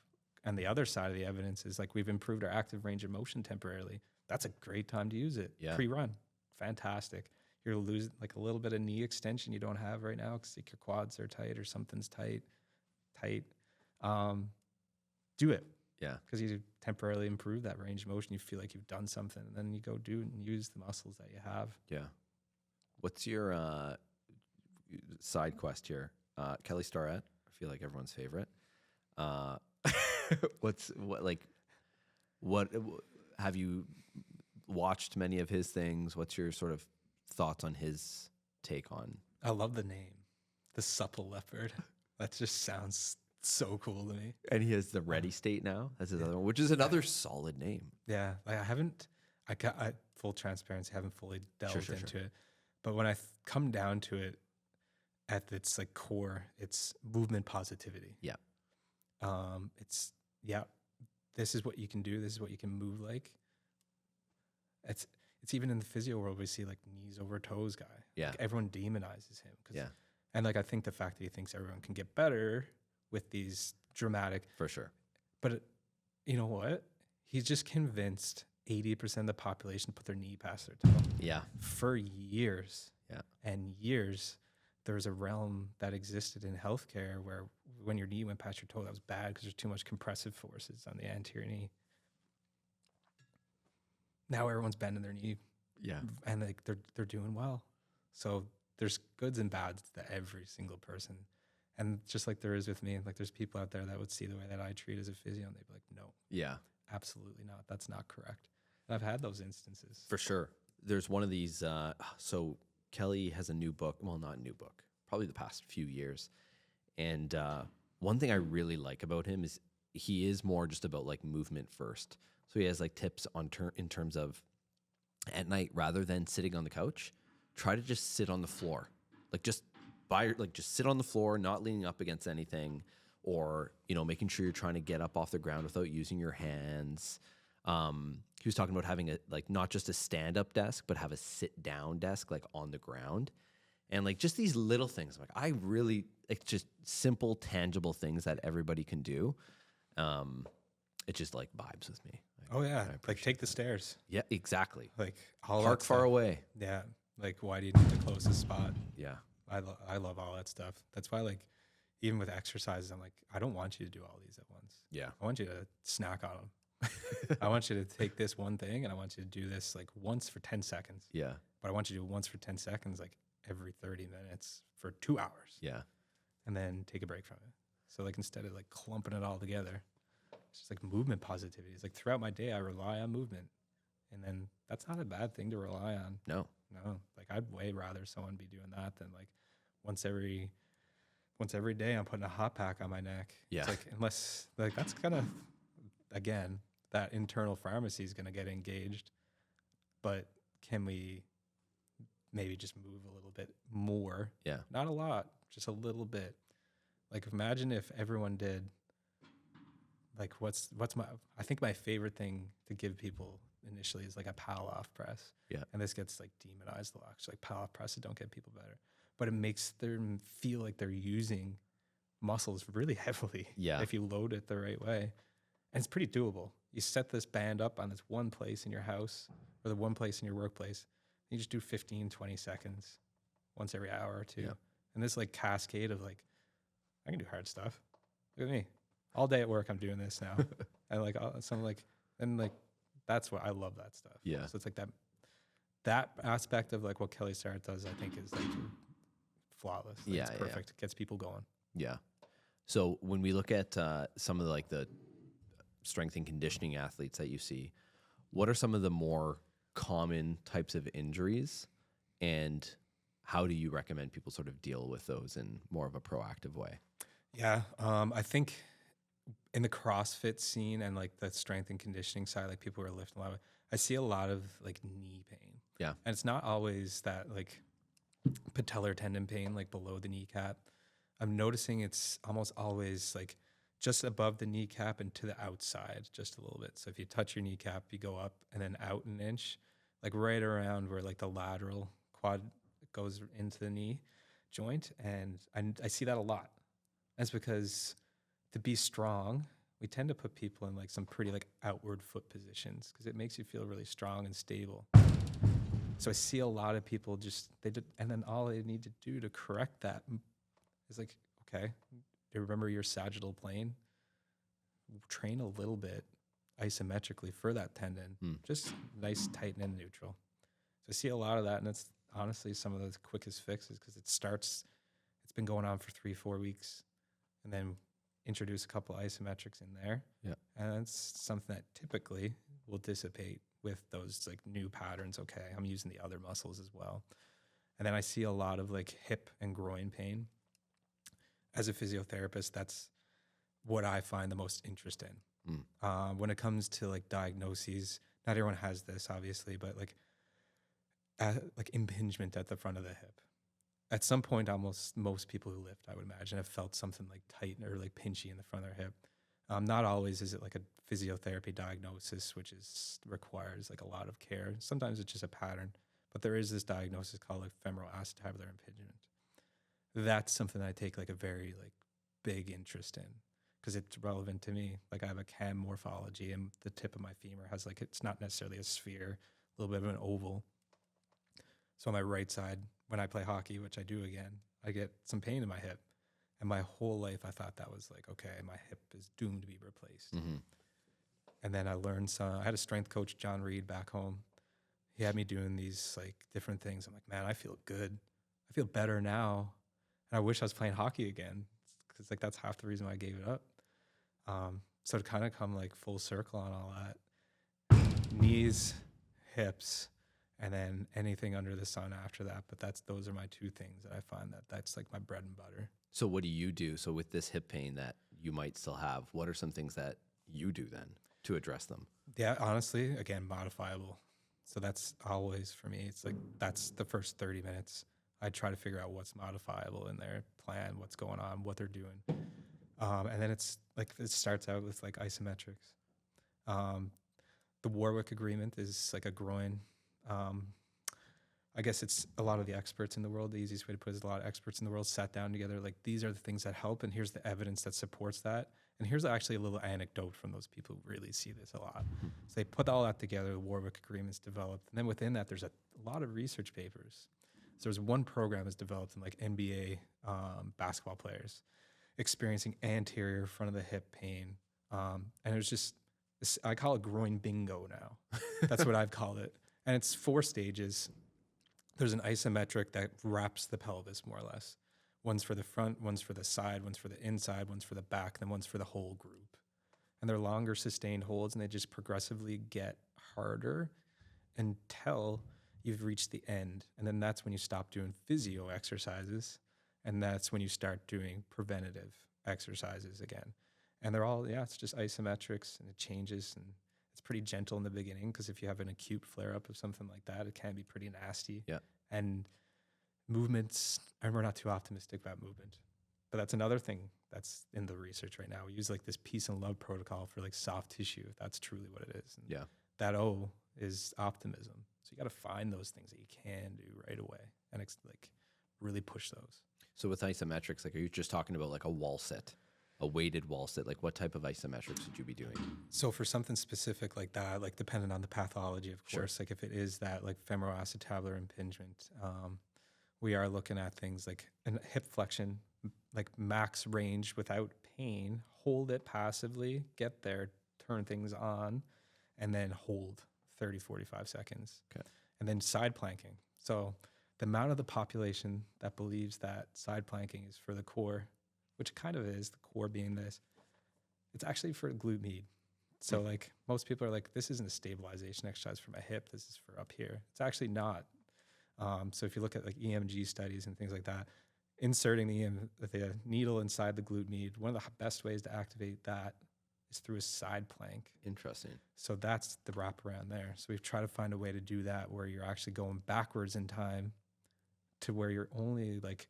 Speaker 2: and the other side of the evidence is like we've improved our active range of motion temporarily, that's a great time to use it.
Speaker 1: Yeah.
Speaker 2: Pre-run. Fantastic. You're losing like a little bit of knee extension you don't have right now because like your quads are tight or something's tight. Do it.
Speaker 1: Yeah.
Speaker 2: Because you temporarily improve that range of motion. You feel like you've done something. And then you go do it and use the muscles that you have.
Speaker 1: Yeah. What's your side quest here? Kelly Starrett, I feel like everyone's favorite. What have you watched many of his things? What's your sort of thoughts on his take on?
Speaker 2: I love the name, the supple leopard. That just sounds so cool to me.
Speaker 1: And he has the Ready State now. That's his other one, which is another solid name.
Speaker 2: Yeah, like I full transparency, haven't fully delved into it. But when I come down to it, at its like core, it's movement positivity.
Speaker 1: Yeah.
Speaker 2: This is what you can do. This is what you can move like. it's even in the physio world, we see like knees over toes guy.
Speaker 1: Yeah.
Speaker 2: Like everyone demonizes him.
Speaker 1: Yeah.
Speaker 2: And like, I think the fact that he thinks everyone can get better with these dramatic,
Speaker 1: For sure.
Speaker 2: but you know what? He's just convinced 80% of the population put their knee past their toe.
Speaker 1: Yeah.
Speaker 2: For years.
Speaker 1: Yeah.
Speaker 2: And years, there was a realm that existed in healthcare where when your knee went past your toe, that was bad because there's too much compressive forces on the anterior knee. Now everyone's bending their knee.
Speaker 1: Yeah.
Speaker 2: And like they're doing well. So there's goods and bads to every single person. And just like there is with me, like there's people out there that would see the way that I treat as a physio and they'd be like, no,
Speaker 1: Yeah.
Speaker 2: absolutely not. That's not correct. And I've had those instances.
Speaker 1: For sure. There's one of these. So Kelly has a new book. Well, not a new book, probably the past few years. And one thing I really like about him is he is more just about like movement first. So he has like tips on in terms of at night, rather than sitting on the couch, try to just sit on the floor. Like just just sit on the floor, not leaning up against anything, or, you know, making sure you're trying to get up off the ground without using your hands. He was talking about having not just a stand-up desk, but have a sit-down desk, like on the ground. And like just these little things, like I really, like just simple, tangible things that everybody can do. It just like vibes with me.
Speaker 2: Oh yeah. Like take the stairs.
Speaker 1: Yeah, exactly.
Speaker 2: Like all
Speaker 1: Park
Speaker 2: that
Speaker 1: far
Speaker 2: stuff.
Speaker 1: away.
Speaker 2: Yeah. Like why do you need the closest spot?
Speaker 1: Yeah.
Speaker 2: I love all that stuff. That's why like even with exercises, I'm like, I don't want you to do all these at once.
Speaker 1: Yeah.
Speaker 2: I want you to snack on them. I want you to take this one thing and I want you to do this like once for 10 seconds.
Speaker 1: Yeah.
Speaker 2: But I want you to do once for 10 seconds, like every 30 minutes for 2 hours.
Speaker 1: Yeah.
Speaker 2: And then take a break from it. So like instead of like clumping it all together, it's just like movement positivity. It's like throughout my day, I rely on movement. And then that's not a bad thing to rely on.
Speaker 1: No.
Speaker 2: Like I'd way rather someone be doing that than like once every day I'm putting a hot pack on my neck.
Speaker 1: Yeah.
Speaker 2: It's like, unless like that's kind of, again, that internal pharmacy is going to get engaged, but can we maybe just move a little bit more?
Speaker 1: Yeah.
Speaker 2: Not a lot, just a little bit. Like imagine if everyone did like I think my favorite thing to give people initially is like a Palloff press.
Speaker 1: Yeah.
Speaker 2: And this gets like demonized a lot. It's like Palloff presses don't get people better, but it makes them feel like they're using muscles really heavily.
Speaker 1: Yeah.
Speaker 2: If you load it the right way. And it's pretty doable. You set this band up on this one place in your house or the one place in your workplace. You just do 15, 20 seconds once every hour or two.
Speaker 1: Yeah.
Speaker 2: And this like cascade of like, I can do hard stuff. Look at me. All day at work, I'm doing this now. And like, that's what I love that stuff.
Speaker 1: Yeah.
Speaker 2: So it's like that aspect of like what Kelly Starrett does, I think is like flawless. Like
Speaker 1: Yeah,
Speaker 2: it's perfect. It gets people going.
Speaker 1: Yeah. So when we look at some of the strength and conditioning athletes that you see, what are some of the more common types of injuries, and how do you recommend people sort of deal with those in more of a proactive way?
Speaker 2: Yeah. I think in the CrossFit scene and like the strength and conditioning side, like people who are lifting a lot, I see a lot of like knee pain.
Speaker 1: Yeah.
Speaker 2: And it's not always that like patellar tendon pain, like below the kneecap. I'm noticing it's almost always like just above the kneecap and to the outside just a little bit. So if you touch your kneecap, you go up and then out an inch, like right around where like the lateral quad goes into the knee joint. And I see that a lot. That's because to be strong, we tend to put people in like some pretty like outward foot positions because it makes you feel really strong and stable. So I see a lot of people and then all they need to do to correct that is like, okay, do you remember your sagittal plane? Train a little bit isometrically for that tendon, just nice, tight and neutral. So I see a lot of that, and it's honestly some of the quickest fixes because it's been going on for 3-4 weeks, and then introduce a couple isometrics in there.
Speaker 1: Yeah.
Speaker 2: And it's something that typically will dissipate with those like new patterns. Okay, I'm using the other muscles as well. And then I see a lot of like hip and groin pain. As a physiotherapist, that's what I find the most interest in. When it comes to like diagnoses, not everyone has this obviously, but like impingement at the front of the hip. At some point, almost most people who lift, I would imagine, have felt something like tight or like pinchy in the front of their hip. Not always is it like a physiotherapy diagnosis, which requires like a lot of care. Sometimes it's just a pattern, but there is this diagnosis called like femoral acetabular impingement. That's something I take like a very like big interest in because it's relevant to me. Like I have a cam morphology and the tip of my femur has like, it's not necessarily a sphere, a little bit of an oval. So on my right side, when I play hockey, which I do again, I get some pain in my hip. And my whole life, I thought that was like, okay, my hip is doomed to be replaced.
Speaker 1: Mm-hmm.
Speaker 2: And then I learned I had a strength coach, John Reed, back home. He had me doing these like different things. I'm like, man, I feel good. I feel better now. And I wish I was playing hockey again because like that's half the reason why I gave it up. So to kind of come like full circle on all that, knees, hips, and then anything under the sun after that. But those are my two things that I find that's like my bread and butter.
Speaker 1: So what do you do? So with this hip pain that you might still have, what are some things that you do then to address them?
Speaker 2: Yeah, honestly, again, modifiable. So that's always for me. It's like that's the first 30 minutes. I try to figure out what's modifiable in their plan, what's going on, what they're doing. And then it's like it starts out with like isometrics. The Warwick Agreement is like a groin. I guess it's a lot of the experts in the world. The easiest way to put it is a lot of experts in the world sat down together. Like these are the things that help, and here's the evidence that supports that. And here's actually a little anecdote from those people who really see this a lot. So they put all that together. The Warwick Agreement's developed, and then within that, there's a lot of research papers. So there's one program that's developed in like NBA basketball players experiencing anterior front of the hip pain, and it was just I call it groin bingo now. That's what I've called it, and it's 4 stages. There's an isometric that wraps the pelvis more or less. One's for the front, one's for the side, one's for the inside, one's for the back, then one's for the whole group. And they're longer sustained holds, and they just progressively get harder until you've reached the end. And then that's when you stop doing physio exercises, and that's when you start doing preventative exercises again. And they're all, it's just isometrics, and it changes, and it's pretty gentle in the beginning because if you have an acute flare-up of something like that, it can be pretty nasty.
Speaker 1: Yeah.
Speaker 2: And movements, and we're not too optimistic about movement, but that's another thing that's in the research right now. We use like this peace and love protocol for like soft tissue, if that's truly what it is. And
Speaker 1: Yeah.
Speaker 2: that O is optimism. So you got to find those things that you can do right away and like really push those.
Speaker 1: So with isometrics, like, are you just talking about like a wall sit, a weighted wall sit? Like what type of isometrics would you be doing?
Speaker 2: So for something specific like that, like depending on the pathology, of course, like if it is that like femoral acetabular impingement, we are looking at things like a hip flexion, like max range without pain, hold it passively, get there, turn things on, and then hold 30, 45 seconds.
Speaker 1: Okay.
Speaker 2: And then side planking. So the amount of the population that believes that side planking is for the core, which kind of is, the core being this, it's actually for glute med. So like most people are like, this isn't a stabilization exercise for my hip, this is for up here. It's actually not. So if you look at like EMG studies and things like that, inserting the needle inside the glute med, one of the best ways to activate that is through a side plank.
Speaker 1: Interesting.
Speaker 2: So that's the wraparound there. So we've tried to find a way to do that where you're actually going backwards in time to where you're only like,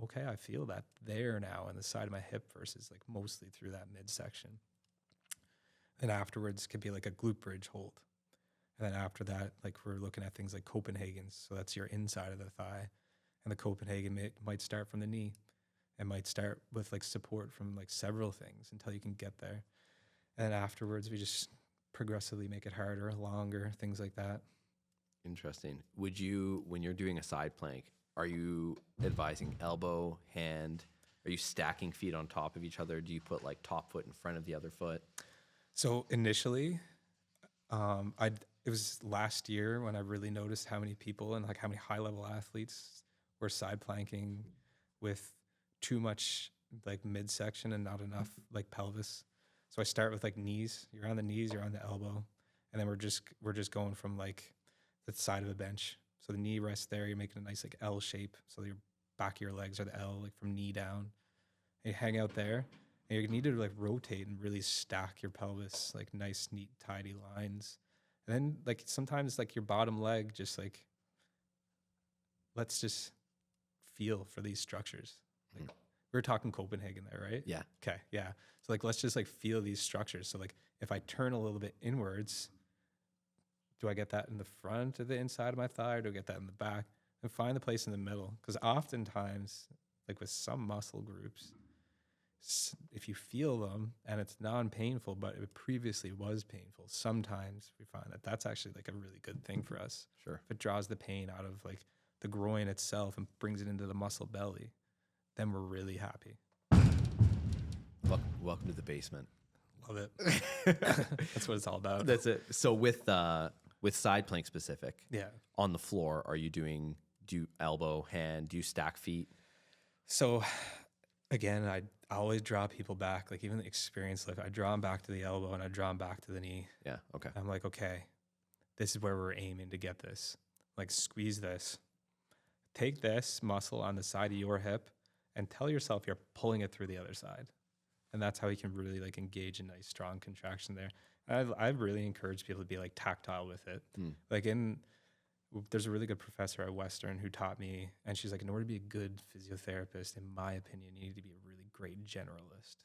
Speaker 2: okay, I feel that there now on the side of my hip versus like mostly through that midsection. And afterwards could be like a glute bridge hold. And then after that, like we're looking at things like Copenhagen's. So that's your inside of the thigh. And the Copenhagen might start from the knee. It might start with like support from like several things until you can get there. And then afterwards, we just progressively make it harder, longer, things like that.
Speaker 1: Interesting. Would you, when you're doing a side plank, are you advising elbow, hand? Are you stacking feet on top of each other? Do you put like top foot in front of the other foot?
Speaker 2: So initially, it was last year when I really noticed how many people and like how many high level athletes were side planking with too much like midsection and not enough like pelvis. So I start with like knees. You're on the knees, you're on the elbow, and then we're just going from like the side of a bench. So the knee rests there. You're making a nice like L shape. So your back of your legs are the L, like from knee down. And you hang out there, and you need to like rotate and really stack your pelvis, like nice, neat, tidy lines. And then like sometimes like your bottom leg just like, let's just feel for these structures. Like we're talking Copenhagen there, right?
Speaker 1: Yeah.
Speaker 2: Okay. Yeah. So like, let's just like feel these structures. So like if I turn a little bit inwards, do I get that in the front of the inside of my thigh, or do I get that in the back? And find the place in the middle. Because oftentimes, like with some muscle groups, if you feel them and it's non-painful, but it previously was painful, sometimes we find that that's actually like a really good thing for us.
Speaker 1: Sure.
Speaker 2: If it draws the pain out of like the groin itself and brings it into the muscle belly, then we're really happy.
Speaker 1: Welcome to the basement.
Speaker 2: Love it. That's what it's all about.
Speaker 1: That's it. So with side plank specific,
Speaker 2: Yeah.
Speaker 1: on the floor, do you elbow, hand, do you stack feet?
Speaker 2: So again, I always draw people back, like even the experienced lift, I draw them back to the elbow and I draw them back to the knee.
Speaker 1: Yeah. Okay.
Speaker 2: I'm like, okay, this is where we're aiming to get this. Like squeeze this. Take this muscle on the side of your hip and tell yourself you're pulling it through the other side. And that's how you can really like engage a nice strong contraction there. I've really encouraged people to be like tactile with it. Like there's a really good professor at Western who taught me, and she's like, in order to be a good physiotherapist, in my opinion, you need to be a really great generalist.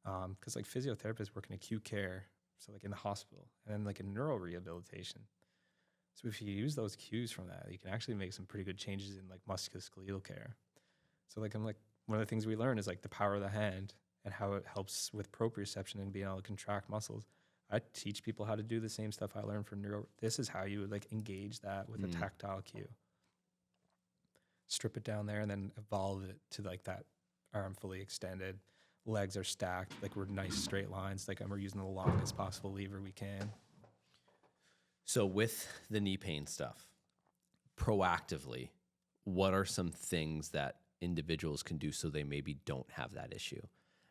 Speaker 2: Because like physiotherapists work in acute care, so like in the hospital, and then like in neural rehabilitation. So if you use those cues from that, you can actually make some pretty good changes in like musculoskeletal care. So like I'm like, one of the things we learn is like the power of the hand and how it helps with proprioception and being able to contract muscles. I teach people how to do the same stuff I learned from neuro. This is how you would like engage that with a tactile cue. Strip it down there and then evolve it to like that arm fully extended. Legs are stacked, like we're nice straight lines. Like we're using the longest possible lever we can.
Speaker 1: So with the knee pain stuff, proactively, what are some things that individuals can do so they maybe don't have that issue?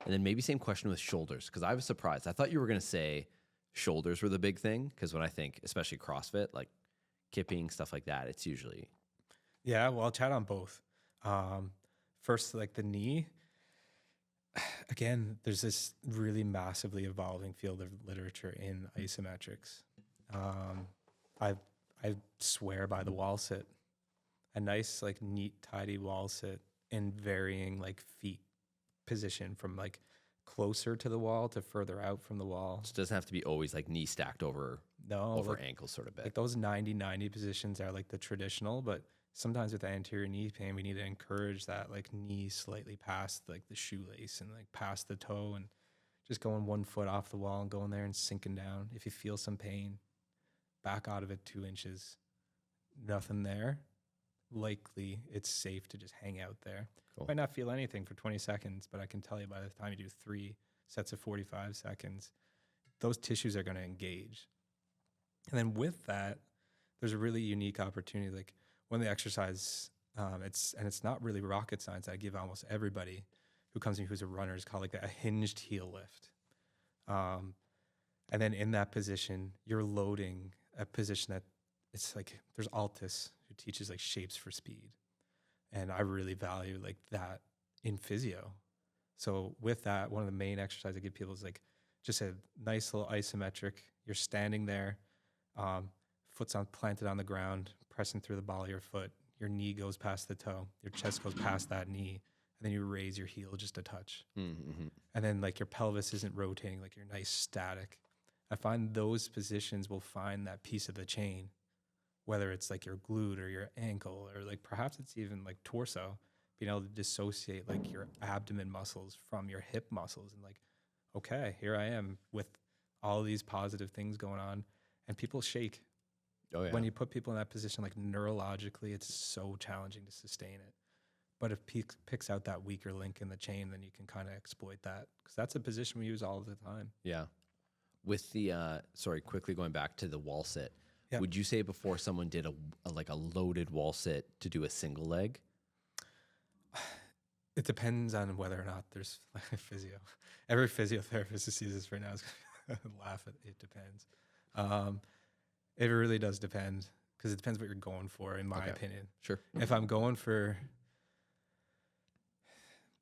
Speaker 1: And then maybe same question with shoulders, because I was surprised. I thought you were going to say shoulders were the big thing, because when I think, especially CrossFit, like kipping, stuff like that, it's usually...
Speaker 2: Yeah, well, I'll chat on both. First, like the knee, again, there's this really massively evolving field of literature in isometrics. I swear by the wall sit. A nice, like neat, tidy wall sit in varying like feet position from like closer to the wall to further out from the wall.
Speaker 1: So it doesn't have to be always like knee stacked over
Speaker 2: like,
Speaker 1: ankle sort of bit.
Speaker 2: Like those 90-90 positions are like the traditional, but sometimes with anterior knee pain, we need to encourage that like knee slightly past like the shoelace and like past the toe and just going 1 foot off the wall and going there and sinking down. If you feel some pain, back out of it 2 inches. Nothing there. Likely it's safe to just hang out there.
Speaker 1: Cool.
Speaker 2: Might not feel anything for 20 seconds, but I can tell you by the time you do 3 sets of 45 seconds, those tissues are going to engage. And then with that, there's a really unique opportunity. Like one of the exercise, it's not really rocket science. I give almost everybody who comes to me who's a runner is called like a hinged heel lift. And then in that position, you're loading a position that it's like there's Altus who teaches like shapes for speed. And I really value like that in physio. So with that, one of the main exercises I give people is like just a nice little isometric. You're standing there, foot's planted on the ground, pressing through the ball of your foot. Your knee goes past the toe. Your chest goes past that knee. And then you raise your heel just a touch. Mm-hmm. And then like your pelvis isn't rotating, like you're nice static. I find those positions will find that piece of the chain, whether it's like your glute or your ankle, or like perhaps it's even like torso, being able to dissociate like your abdomen muscles from your hip muscles. And like, okay, here I am with all these positive things going on, and people shake.
Speaker 1: Oh, yeah.
Speaker 2: When you put people in that position, like neurologically, it's so challenging to sustain it. But if picks out that weaker link in the chain, then you can kind of exploit that, because that's a position we use all the time.
Speaker 1: Yeah. With the, quickly going back to the wall sit,
Speaker 2: yeah.
Speaker 1: Would you say before someone did a loaded wall sit to do a single leg?
Speaker 2: It depends on whether or not there's physio. Every physiotherapist who sees this right now is going to laugh at it. Depends. It really does depend, because it depends what you're going for, in my opinion.
Speaker 1: Sure.
Speaker 2: If I'm going for...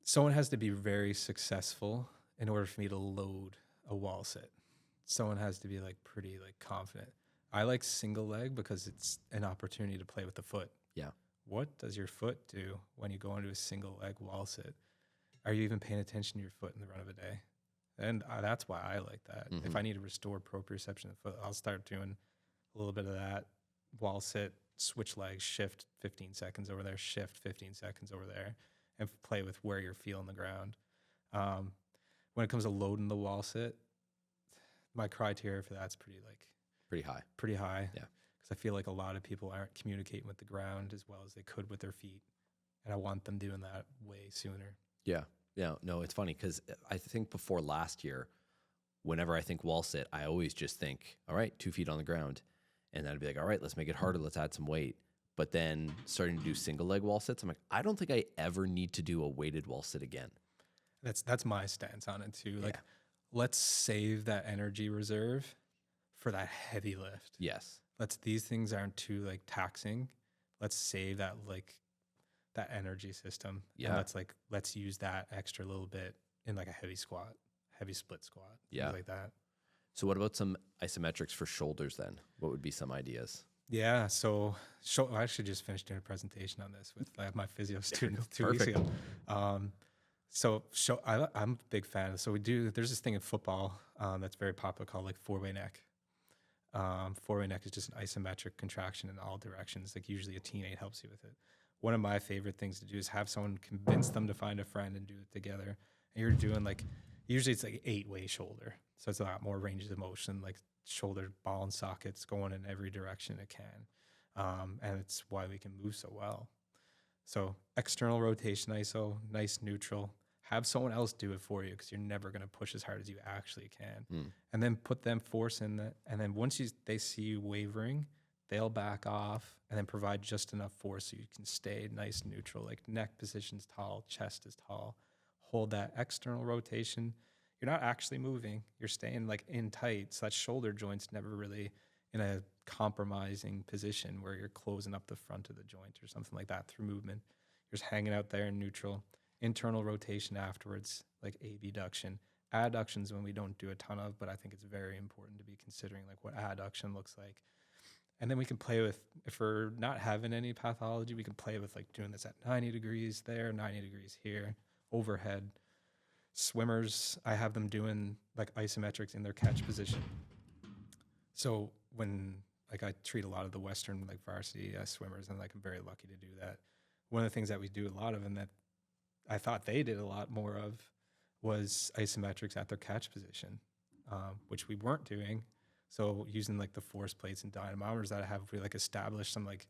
Speaker 2: Someone has to be very successful in order for me to load a wall sit. Someone has to be like pretty like confident. I like single leg because it's an opportunity to play with the foot.
Speaker 1: Yeah.
Speaker 2: What does your foot do when you go into a single leg wall sit? are you even paying attention to your foot in the run of a day? And that's why I like that. If I need to restore proprioception of the foot, I'll start doing a little bit of that. Wall sit, switch legs, shift 15 seconds over there, shift 15 seconds over there, and play with where you're feeling the ground. When it comes to loading the wall sit, my criteria for that's pretty
Speaker 1: high.
Speaker 2: Pretty high.
Speaker 1: Yeah.
Speaker 2: Because I feel like a lot of people aren't communicating with the ground as well as they could with their feet. And I want them doing that way sooner.
Speaker 1: Yeah. Yeah. No, it's funny because I think before last year, whenever I think wall sit, I always just think, all right, 2 feet on the ground. And then I'd be like, all right, let's make it harder. Let's add some weight. But then starting to do single leg wall sits, I'm like, I don't think I ever need to do a weighted wall sit again.
Speaker 2: That's my stance on it too. Like,
Speaker 1: Yeah.
Speaker 2: let's save that energy reserve for that heavy lift.
Speaker 1: Yes.
Speaker 2: These things aren't too like taxing. Let's save that that energy system.
Speaker 1: Yeah.
Speaker 2: And let's use that extra little bit in like a heavy squat, heavy split squat.
Speaker 1: Yeah.
Speaker 2: Things like that.
Speaker 1: So what about some isometrics for shoulders then? What would be some ideas?
Speaker 2: Yeah. So I actually just finished doing a presentation on this with my physio student 2 weeks
Speaker 1: Perfect.
Speaker 2: ago. I'm a big fan. So there's this thing in football that's very popular called like four-way neck. Four-way neck is just an isometric contraction in all directions. Like usually a teammate helps you with it. One of my favorite things to do is have someone convince them to find a friend and do it together. And you're doing usually it's like 8-way shoulder. So it's a lot more ranges of motion, like shoulder ball and sockets going in every direction it can. And it's why we can move so well. So external rotation iso, nice neutral. Have someone else do it for you because you're never going to push as hard as you actually can. And then put them force in that. And then once they see you wavering, they'll back off and then provide just enough force so you can stay nice neutral, like neck position's tall, chest is tall. Hold that external rotation. You're not actually moving. You're staying like in tight. So that shoulder joint's never really in a compromising position where you're closing up the front of the joint or something like that through movement. You're just hanging out there in neutral. Internal rotation afterwards, like abduction. Adductions when we don't do a ton of, but I think it's very important to be considering like what adduction looks like. And then we can play with, if we're not having any pathology, we can play with like doing this at 90 degrees there, 90 degrees here, overhead. Swimmers, I have them doing like isometrics in their catch position. So when like I treat a lot of the Western like varsity swimmers, and like I'm very lucky to do that. One of the things that we do a lot of, and that I thought they did a lot more of, was isometrics at their catch position, which we weren't doing. So using like the force plates and dynamometers that I have, we like established some like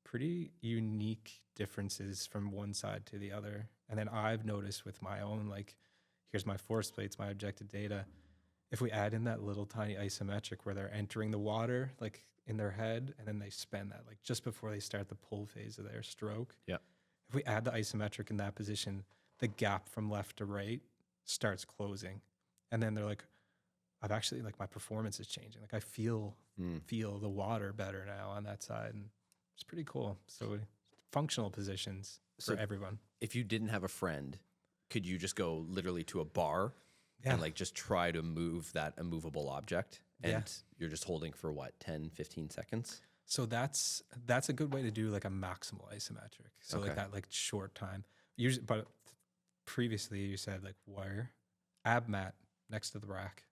Speaker 2: pretty unique differences from one side to the other. And then I've noticed with my own, like, here's my force plates, my objective data. If we add in that little tiny isometric where they're entering the water, like in their head, and then they spend that like just before they start the pull phase of their stroke.
Speaker 1: Yeah.
Speaker 2: If we add the isometric in that position, the gap from left to right starts closing. And then they're like, I've actually, like, my performance is changing. Like I feel the water better now on that side. And it's pretty cool. So functional positions for everyone.
Speaker 1: If you didn't have a friend, could you just go literally to a bar
Speaker 2: Yeah.
Speaker 1: and like just try to move that immovable object? And
Speaker 2: Yeah.
Speaker 1: you're just holding for what, 10, 15 seconds?
Speaker 2: So that's a good way to do like a maximal isometric. So
Speaker 1: Okay.
Speaker 2: like that like short time. Usually, but previously you said like wire, ab mat next to the rack.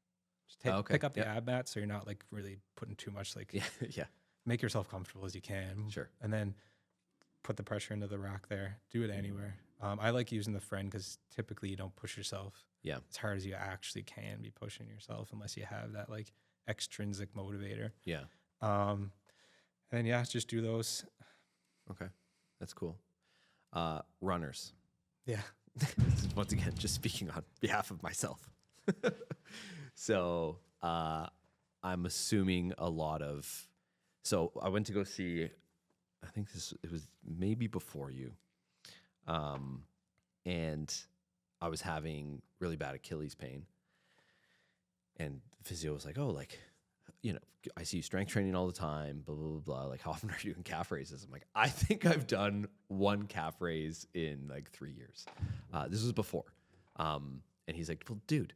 Speaker 2: Just pick up the ab mat so you're not like really putting too much like
Speaker 1: Yeah.
Speaker 2: make yourself comfortable as you can.
Speaker 1: Sure.
Speaker 2: And then put the pressure into the rack there. Do it anywhere. I like using the friend because typically you don't push yourself
Speaker 1: Yeah.
Speaker 2: as hard as you actually can be pushing yourself unless you have that like extrinsic motivator.
Speaker 1: Yeah.
Speaker 2: And then just do those.
Speaker 1: Okay. That's cool. Runners.
Speaker 2: Yeah.
Speaker 1: Once again, just speaking on behalf of myself. So I'm assuming a lot of, so I went to go see, I think it was maybe before you. And I was having really bad Achilles pain. And the physio was like, oh, like, you know, I see you strength training all the time, blah, blah, blah, blah. Like, how often are you doing calf raises? I'm like, I think I've done one calf raise in like 3 years. This was before. And he's like, well, dude,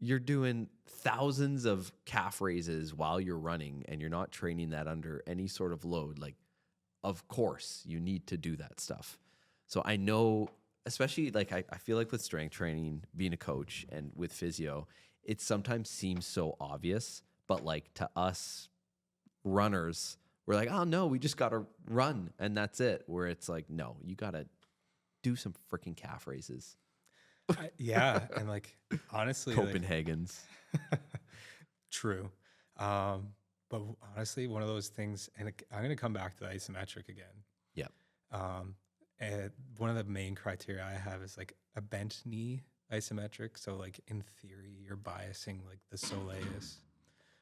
Speaker 1: you're doing thousands of calf raises while you're running and you're not training that under any sort of load. Like, of course, you need to do that stuff. So I know especially like I feel like with strength training, being a coach and with physio, it sometimes seems so obvious, but like to us runners, we're like, oh no, we just got to run and that's it. Where it's like, no, you got to do some freaking calf raises.
Speaker 2: Yeah. And like, honestly, like,
Speaker 1: Copenhagen's.
Speaker 2: true. But honestly, one of those things, and I'm going to come back to the isometric again.
Speaker 1: Yep.
Speaker 2: And one of the main criteria I have is like a bent knee isometric. So like in theory, you're biasing like the soleus.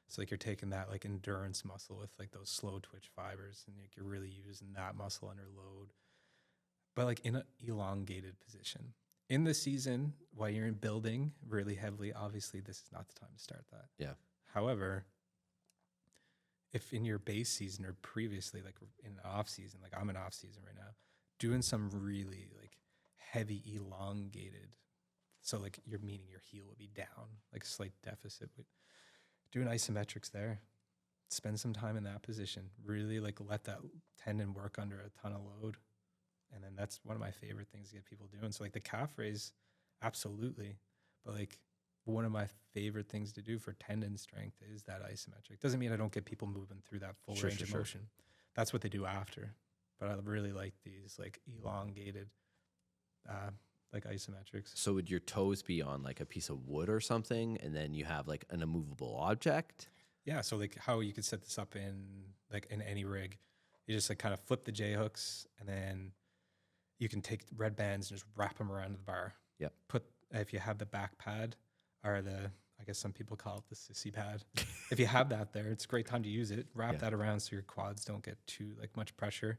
Speaker 2: So like you're taking that like endurance muscle with like those slow twitch fibers, and like you're really using that muscle under load, but like in an elongated position. In the season, while you're in building really heavily, obviously this is not the time to start that.
Speaker 1: Yeah.
Speaker 2: However, if in your base season or previously, like in the off season, like I'm in off season right now, doing some really like heavy elongated, so like you're meaning your heel would be down, like a slight deficit, doing isometrics there, spend some time in that position, really like let that tendon work under a ton of load. And then that's one of my favorite things to get people doing. So like the calf raise, absolutely. But like one of my favorite things to do for tendon strength is that isometric. Doesn't mean I don't get people moving through that full range of motion. That's what they do after. But I really like these like elongated like isometrics.
Speaker 1: So would your toes be on like a piece of wood or something, and then you have like an immovable object?
Speaker 2: Yeah, so like how you could set this up in like in any rig, you just like kind of flip the J hooks, and then you can take red bands and just wrap them around the bar.
Speaker 1: Yep.
Speaker 2: Put if you have the back pad or I guess some people call it the sissy pad. If you have that there, it's a great time to use it. Wrap that around so your quads don't get too like much pressure.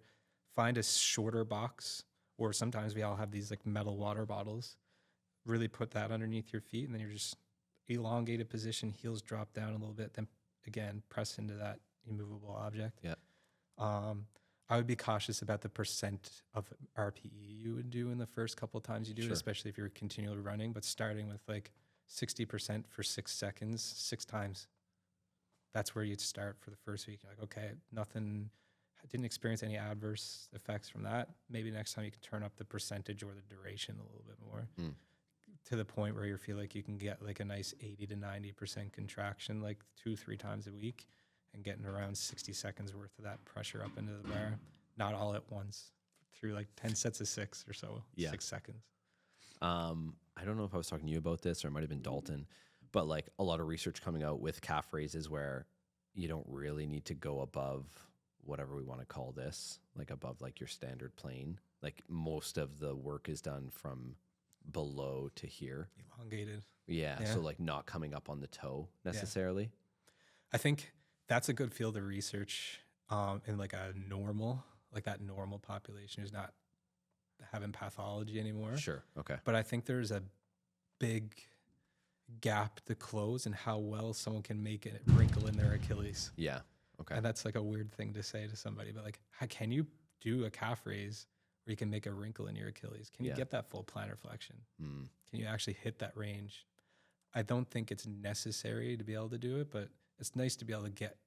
Speaker 2: Find a shorter box, or sometimes we all have these like metal water bottles. Really put that underneath your feet, and then you're just elongated position, heels drop down a little bit, then again press into that immovable object.
Speaker 1: Yeah.
Speaker 2: I would be cautious about the percent of RPE you would do in the first couple of times you do it, especially if you're continually running, but starting with like 60% for 6 seconds, 6 times. That's where you'd start for the first week. You're like, okay, nothing, didn't experience any adverse effects from that. Maybe next time you can turn up the percentage or the duration a little bit more to the point where you feel like you can get like a nice 80 to 90% contraction, like 2-3 times a week, and getting around 60 seconds worth of that pressure up into the bar, not all at once, through like 10 sets of 6 or so, 6 seconds.
Speaker 1: I don't know if I was talking to you about this, or it might have been Dalton, but like a lot of research coming out with calf raises where you don't really need to go above whatever we want to call this, like above like your standard plane. Like most of the work is done from below to here.
Speaker 2: Elongated.
Speaker 1: Yeah. So like not coming up on the toe necessarily.
Speaker 2: Yeah. I think that's a good field of research in like a normal, like that normal population who's not having pathology anymore.
Speaker 1: Sure. Okay.
Speaker 2: But I think there's a big gap to close in how well someone can make a wrinkle in their Achilles.
Speaker 1: Yeah. Okay.
Speaker 2: And that's like a weird thing to say to somebody, but like, how can you do a calf raise where you can make a wrinkle in your Achilles? Can you get that full plantar flexion? Can you actually hit that range? I don't think it's necessary to be able to do it, but it's nice to be able to get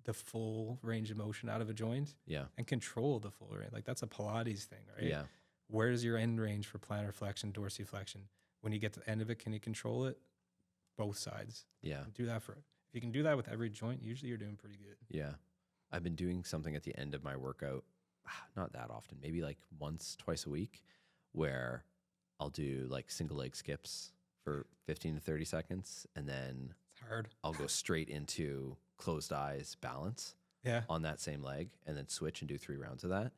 Speaker 2: the full range of motion out of a joint and control the full range. Like that's a Pilates thing, right?
Speaker 1: Yeah.
Speaker 2: Where's your end range for plantar flexion, dorsiflexion? When you get to the end of it, can you control it? Both sides.
Speaker 1: Yeah.
Speaker 2: Do that if you can do that with every joint, usually you're doing pretty good.
Speaker 1: Yeah. I've been doing something at the end of my workout, not that often, maybe like once, twice a week, where I'll do like single leg skips for 15 to 30 seconds. And then
Speaker 2: it's hard.
Speaker 1: I'll go straight into closed eyes balance on that same leg, and then switch and do 3 rounds of that.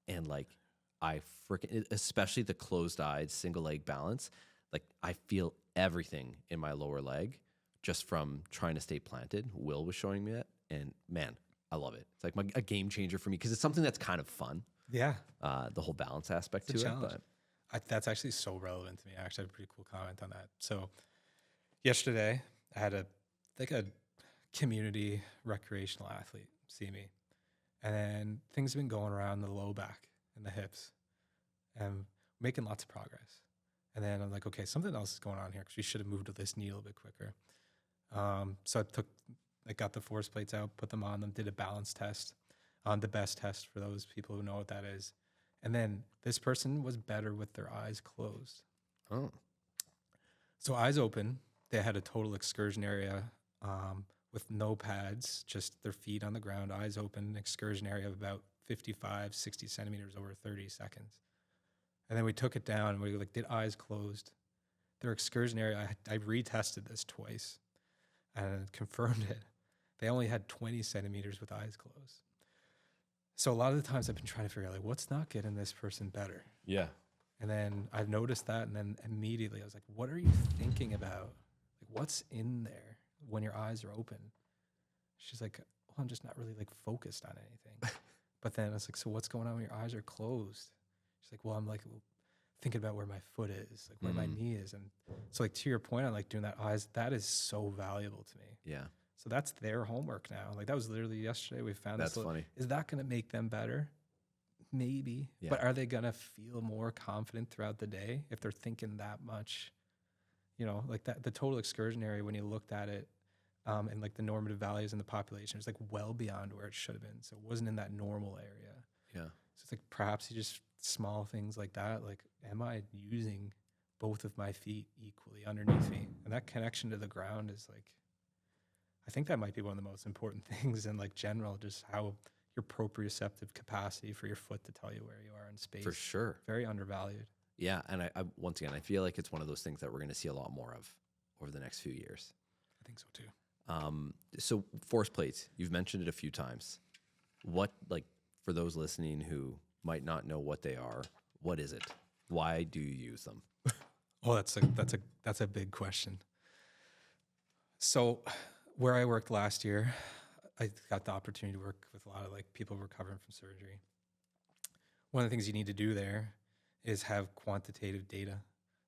Speaker 1: And like, I freaking, especially the closed eyes single leg balance, like I feel everything in my lower leg just from trying to stay planted. Will was showing me that, and man, I love it. It's like a game changer for me because it's something that's kind of fun.
Speaker 2: Yeah.
Speaker 1: The whole balance aspect
Speaker 2: it's
Speaker 1: to
Speaker 2: a challenge.
Speaker 1: But
Speaker 2: That's actually so relevant to me. I actually have a pretty cool comment on that. So yesterday I had a community recreational athlete see me, and things have been going around the low back and the hips and making lots of progress. And then I'm like, okay, something else is going on here because we should have moved to this knee a little bit quicker. So I got the force plates out, put them on them, did a balance test, the best test for those people who know what that is. And then this person was better with their eyes closed.
Speaker 1: Oh,
Speaker 2: So eyes open, they had a total excursion area with no pads, just their feet on the ground, eyes open, excursion area of about 55, 60 centimeters over 30 seconds. And then we took it down and we like did eyes closed. Their excursion area, I retested this twice and confirmed it. They only had 20 centimeters with eyes closed. So a lot of the times I've been trying to figure out like what's not getting this person better.
Speaker 1: yeah.
Speaker 2: And then I've noticed that, and then immediately I was like, what are you thinking about? Like, what's in there when your eyes are open? She's like, well, I'm just not really like focused on anything. But then I was like, so what's going on when your eyes are closed? She's like, well, I'm like thinking about where my foot is, like where my knee is. And so like to your point on like doing that eyes, that is so valuable to me.
Speaker 1: Yeah.
Speaker 2: So that's their homework now. Like that was literally yesterday we found
Speaker 1: That's
Speaker 2: this.
Speaker 1: funny.
Speaker 2: Is that going to make them better? Maybe.
Speaker 1: Yeah.
Speaker 2: But are they going to feel more confident throughout the day if they're thinking that much? You know, like that, the total excursion area, when you looked at it and like the normative values in the population, is like well beyond where it should have been. So it wasn't in that normal area.
Speaker 1: Yeah.
Speaker 2: So it's like perhaps you just small things like that. Like, am I using both of my feet equally underneath me? And that connection to the ground is like, I think that might be one of the most important things in like general, just how your proprioceptive capacity for your foot to tell you where you are in space.
Speaker 1: For sure.
Speaker 2: Very undervalued.
Speaker 1: Yeah. And I once again, I feel like it's one of those things that we're going to see a lot more of over the next few years.
Speaker 2: I think so too.
Speaker 1: So force plates, you've mentioned it a few times. What, like, for those listening who might not know what they are, what is it? Why do you use them?
Speaker 2: Oh, that's a big question. So where I worked last year, I got the opportunity to work with a lot of like people recovering from surgery. One of the things you need to do there is have quantitative data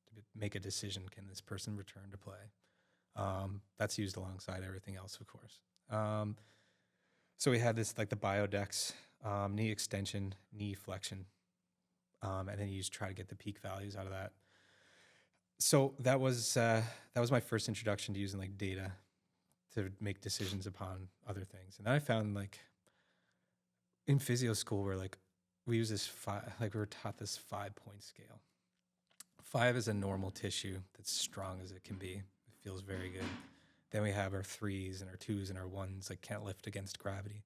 Speaker 2: to make a decision. Can this person return to play? That's used alongside everything else, of course. So we had this like the Biodex, knee extension, knee flexion, and then you just try to get the peak values out of that. So that was my first introduction to using like data to make decisions upon other things. And then I found like in physio school where like we use this we were taught this 5-point scale. 5 is a normal tissue that's strong as it can be. It feels very good. Then we have our 3s and our 2s and our 1s, like can't lift against gravity.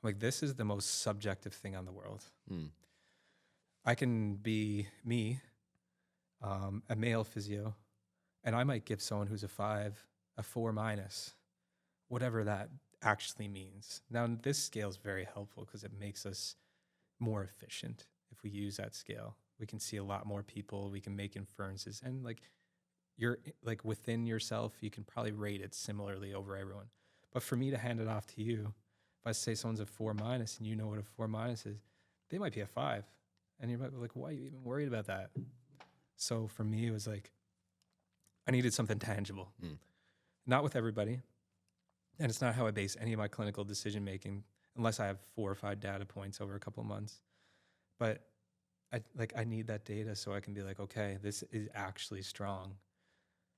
Speaker 2: I'm like, this is the most subjective thing on the world. I can be me, a male physio, and I might give someone who's a 5 a 4 minus, whatever that actually means. Now, this scale is very helpful because it makes us more efficient. If we use that scale, we can see a lot more people. We can make inferences, and like you're like within yourself, you can probably rate it similarly over everyone. But for me to hand it off to you, if I say someone's a 4 minus and you know what a 4 minus is, they might be a 5, and you're like, why are you even worried about that? So for me, it was like I needed something tangible. Not with everybody. And it's not how I base any of my clinical decision making unless I have 4 or 5 data points over a couple of months. But I need that data so I can be like, okay, this is actually strong.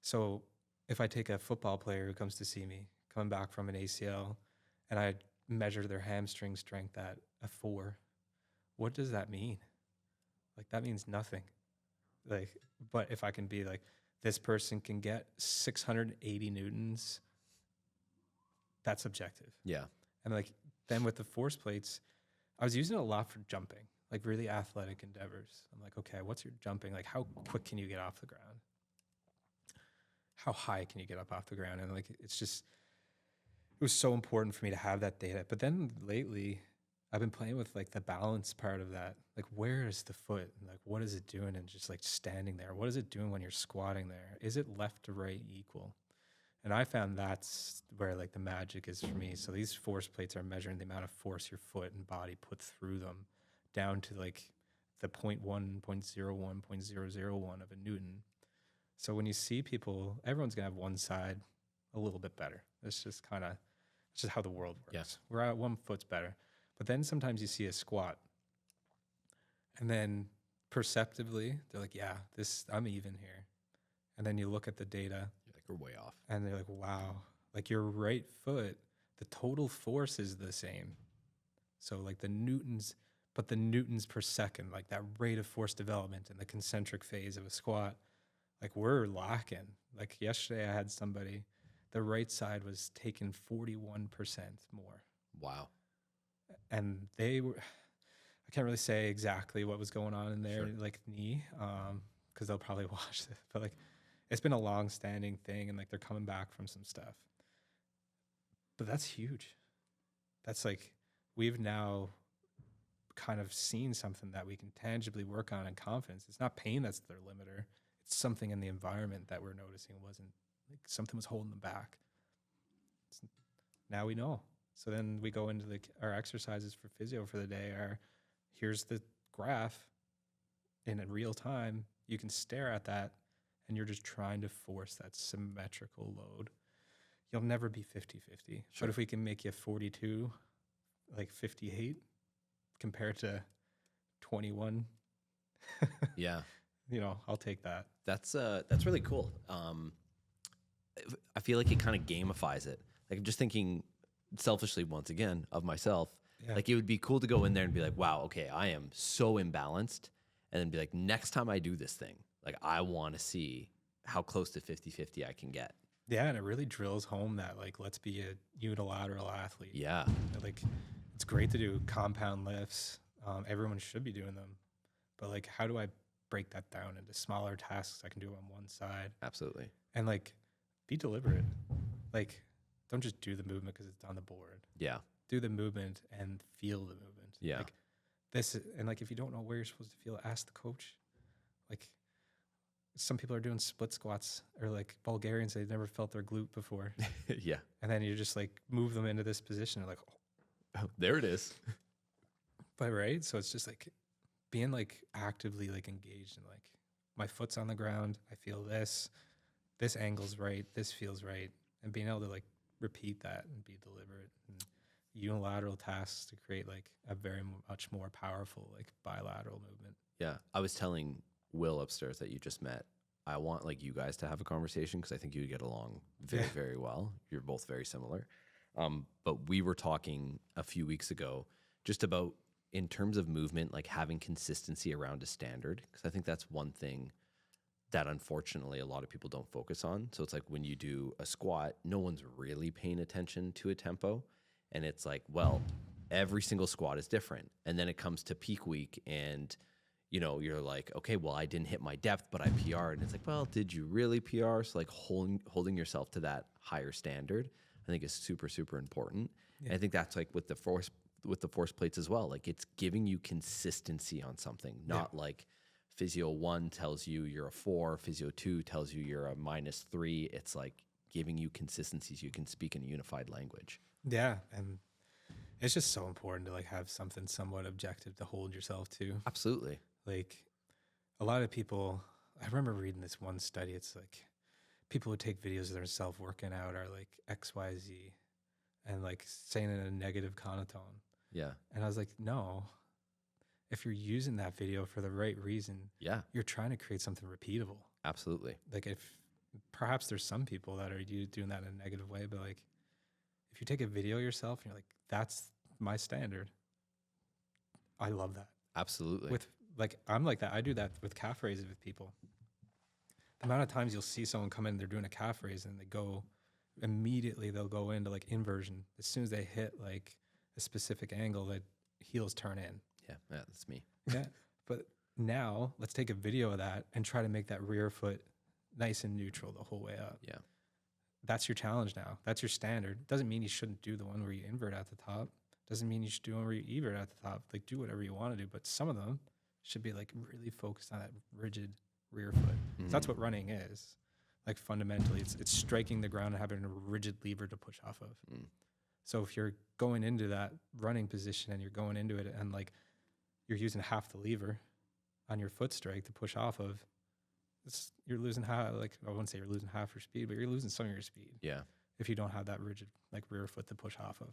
Speaker 2: So if I take a football player who comes to see me coming back from an ACL and I measure their hamstring strength at a 4, what does that mean? Like that means nothing. Like, but if I can be like, this person can get 680 newtons, that's objective.
Speaker 1: Yeah.
Speaker 2: And like then with the force plates, I was using it a lot for jumping, like really athletic endeavors. I'm like, okay, what's your jumping? Like how quick can you get off the ground? How high can you get up off the ground? And like, it was so important for me to have that data. But then lately I've been playing with like the balance part of that. Like where is the foot? And like what is it doing? And just like standing there. What is it doing when you're squatting there? Is it left to right equal? And I found that's where like the magic is for me. So these force plates are measuring the amount of force your foot and body put through them down to like the 0.1, 0.01, 0.001 of a Newton. So when you see people, everyone's gonna have one side a little bit better. It's just how the world works.
Speaker 1: Yes.
Speaker 2: We're at one foot's better. But then sometimes you see a squat and then perceptively they're like, yeah, I'm even here. And then you look at the data.
Speaker 1: You're like, we're way off.
Speaker 2: And they're like, wow, like your right foot, the total force is the same. So like the newtons but the newtons per second, like that rate of force development and the concentric phase of a squat, like we're lacking. Like yesterday I had somebody, the right side was taking 41% more.
Speaker 1: Wow.
Speaker 2: And they were, I can't really say exactly what was going on in their like knee, because they'll probably watch this, but like it's been a long standing thing, and like they're coming back from some stuff. But that's huge. That's like, we've now kind of seen something that we can tangibly work on in confidence. It's not pain that's their limiter. It's something in the environment that we're noticing wasn't, like something was holding them back. Now we know. So then we go into our exercises for physio for the day are, here's the graph in a real time. You can stare at that and you're just trying to force that symmetrical load. You'll never be 50-50. But if we can make you 42, like 58 compared to 21,
Speaker 1: Yeah.
Speaker 2: you know, I'll take that.
Speaker 1: That's really cool. I feel like it kind of gamifies it. Like, I'm just thinking selfishly once again of myself.
Speaker 2: Yeah.
Speaker 1: Like, it would be cool to go in there and be like, wow, okay, I am so imbalanced. And then be like, next time I do this thing, like, I want to see how close to 50-50 I can get.
Speaker 2: Yeah, and it really drills home that, like, let's be a unilateral athlete.
Speaker 1: Yeah.
Speaker 2: Like, it's great to do compound lifts. Everyone should be doing them. But, like, how do I break that down into smaller tasks I can do on one side?
Speaker 1: Absolutely.
Speaker 2: And, like, be deliberate. Like, don't just do the movement because it's on the board.
Speaker 1: Yeah.
Speaker 2: Do the movement and feel the movement.
Speaker 1: Yeah.
Speaker 2: Like, and, like, if you don't know where you're supposed to feel, ask the coach. Like, some people are doing split squats, or like Bulgarians, they've never felt their glute before.
Speaker 1: Yeah.
Speaker 2: And then you just like move them into this position. They're like,
Speaker 1: Oh, there it is.
Speaker 2: but right. So it's just like being like actively like engaged and like, my foot's on the ground. I feel this angle's right. This feels right. And being able to like repeat that and be deliberate and unilateral tasks to create like a very much more powerful, like bilateral movement.
Speaker 1: Yeah. I was telling Will upstairs that you just met, I want like you guys to have a conversation because I think you get along very, very well. You're both very similar. But we were talking a few weeks ago just about, in terms of movement, like having consistency around a standard, because I think that's one thing that unfortunately a lot of people don't focus on. So it's like when you do a squat, no one's really paying attention to a tempo. And it's like, well, every single squat is different. And then it comes to peak week and, you know, you're like, okay, well, I didn't hit my depth, but I PR'd. And it's like, well, did you really PR? So like holding yourself to that higher standard, I think is super, super important. Yeah. And I think that's like with the force plates as well. Like it's giving you consistency on something, not like Physio 1 tells you you're a 4, Physio 2 tells you you're a -3. It's like giving you consistency so you can speak in a unified language.
Speaker 2: Yeah. And it's just so important to like have something somewhat objective to hold yourself to.
Speaker 1: Absolutely.
Speaker 2: Like a lot of people, I remember reading this one study. It's like people would take videos of themselves working out are like XYZ and like saying it in a negative conotone.
Speaker 1: Yeah.
Speaker 2: And I was like, no, if you're using that video for the right reason, you're trying to create something repeatable.
Speaker 1: Absolutely.
Speaker 2: Like if perhaps there's some people that are doing that in a negative way, but like if you take a video of yourself and you're like, that's my standard, I love that.
Speaker 1: Absolutely.
Speaker 2: With like, I'm like that. I do that with calf raises with people. The amount of times you'll see someone come in, they're doing a calf raise and they go immediately, they'll go into like inversion. As soon as they hit like a specific angle, that heels turn in.
Speaker 1: Yeah, that's me.
Speaker 2: Yeah. But now let's take a video of that and try to make that rear foot nice and neutral the whole way up.
Speaker 1: Yeah.
Speaker 2: That's your challenge now. That's your standard. Doesn't mean you shouldn't do the one where you invert at the top. Doesn't mean you should do one where you evert at the top. Like do whatever you want to do, but some of them should be like really focused on that rigid rear foot. Mm-hmm. So that's what running is. Like fundamentally, it's striking the ground and having a rigid lever to push off of. Mm. So if you're going into that running position and you're going into it and like you're using half the lever on your foot strike to push off of, you're losing half. Like I wouldn't say you're losing half your speed, but you're losing some of your speed.
Speaker 1: Yeah.
Speaker 2: If you don't have that rigid like rear foot to push off of.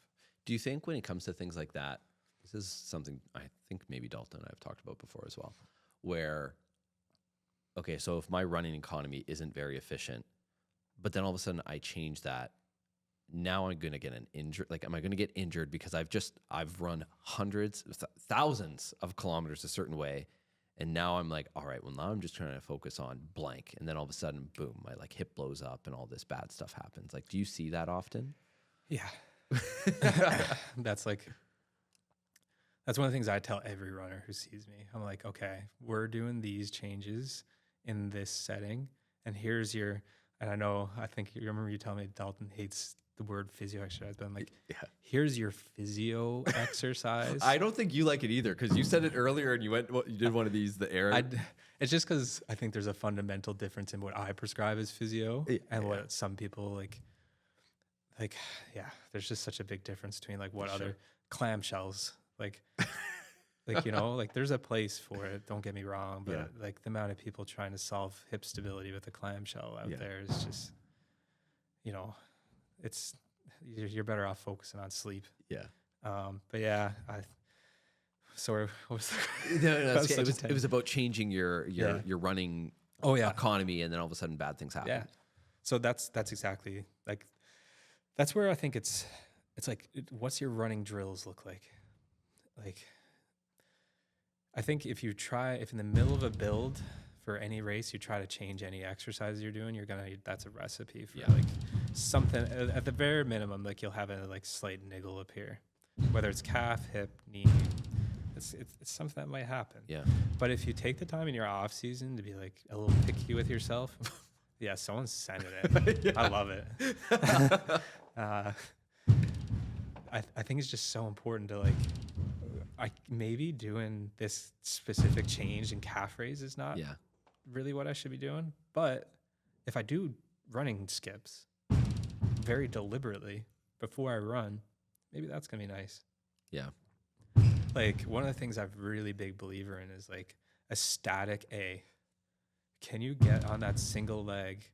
Speaker 1: Do you think when it comes to things like that, this is something I think maybe Dalton and I have talked about before as well, where, okay, so if my running economy isn't very efficient, but then all of a sudden I change that now I'm going to get an injury. Like, am I going to get injured because I've run hundreds, thousands of kilometers a certain way. And now I'm like, all right, well, now I'm just trying to focus on blank. And then all of a sudden, boom, my like hip blows up and all this bad stuff happens. Like, do you see that often?
Speaker 2: Yeah. That's one of the things I tell every runner who sees me. I'm like, okay, we're doing these changes in this setting. And I think you remember you telling me Dalton hates the word physio exercise, but I'm like, here's your physio exercise.
Speaker 1: I don't think you like it either, because you said it earlier and you did one of these, the air.
Speaker 2: It's just because I think there's a fundamental difference in what I prescribe as physio and what some people like, there's just such a big difference between like what other clamshells, like, like there's a place for it. Don't get me wrong, but like the amount of people trying to solve hip stability with a clamshell out there is just, you're better off focusing on sleep.
Speaker 1: Yeah.
Speaker 2: But yeah, what was
Speaker 1: it was about changing your running economy, and then all of a sudden bad things happen.
Speaker 2: Yeah. So that's exactly like, that's where I think it's like, what's your running drills look like? Like, I think if in the middle of a build for any race, you try to change any exercise you're doing, that's a recipe for like something at the very minimum, like you'll have a like slight niggle appear, whether it's calf, hip, knee, it's something that might happen. Yeah. But if you take the time in your off season to be like a little picky with yourself, someone's sending it. I love it. I think it's just so important to like, maybe doing this specific change in calf raise is not really what I should be doing. But if I do running skips very deliberately before I run, maybe that's going to be nice.
Speaker 1: Yeah.
Speaker 2: Like, one of the things I'm really big believer in is like a static A. Can you get on that single leg,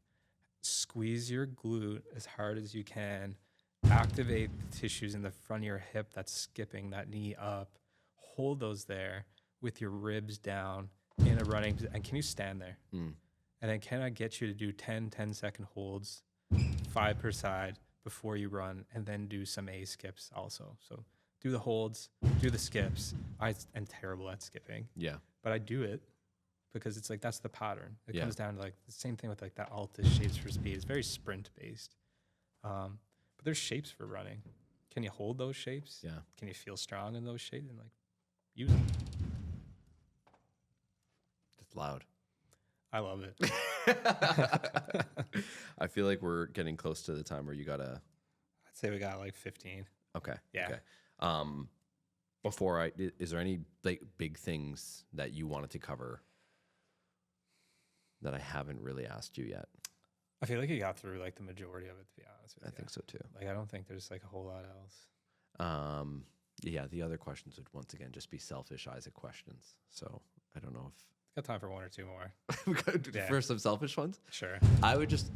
Speaker 2: squeeze your glute as hard as you can, activate the tissues in the front of your hip that's skipping that knee up, hold those there with your ribs down in a running position, and can you stand there? And then can I get you to do 10-second holds, 5 per side before you run, and then do some A skips also. So do the holds, do the skips. I am terrible at skipping. Yeah. But I do it because it's like, that's the pattern. It comes down to like the same thing with like that Altus shapes for speed. It's very sprint based. But there's shapes for running. Can you hold those shapes? Yeah. Can you feel strong in those shapes? And like, use them.
Speaker 1: It's loud.
Speaker 2: I love it.
Speaker 1: I feel like we're getting close to the time where you gotta.
Speaker 2: I'd say we got like 15.
Speaker 1: Okay.
Speaker 2: Yeah.
Speaker 1: Okay. Is there any like big things that you wanted to cover that I haven't really asked you yet?
Speaker 2: I feel like you got through like the majority of it, to be honest with you.
Speaker 1: I think so too.
Speaker 2: Like, I don't think there's like a whole lot else.
Speaker 1: Yeah, the other questions would once again just be selfish Isaac questions. So I don't know if
Speaker 2: got time for one or two more.
Speaker 1: For some selfish ones.
Speaker 2: Sure.
Speaker 1: I would just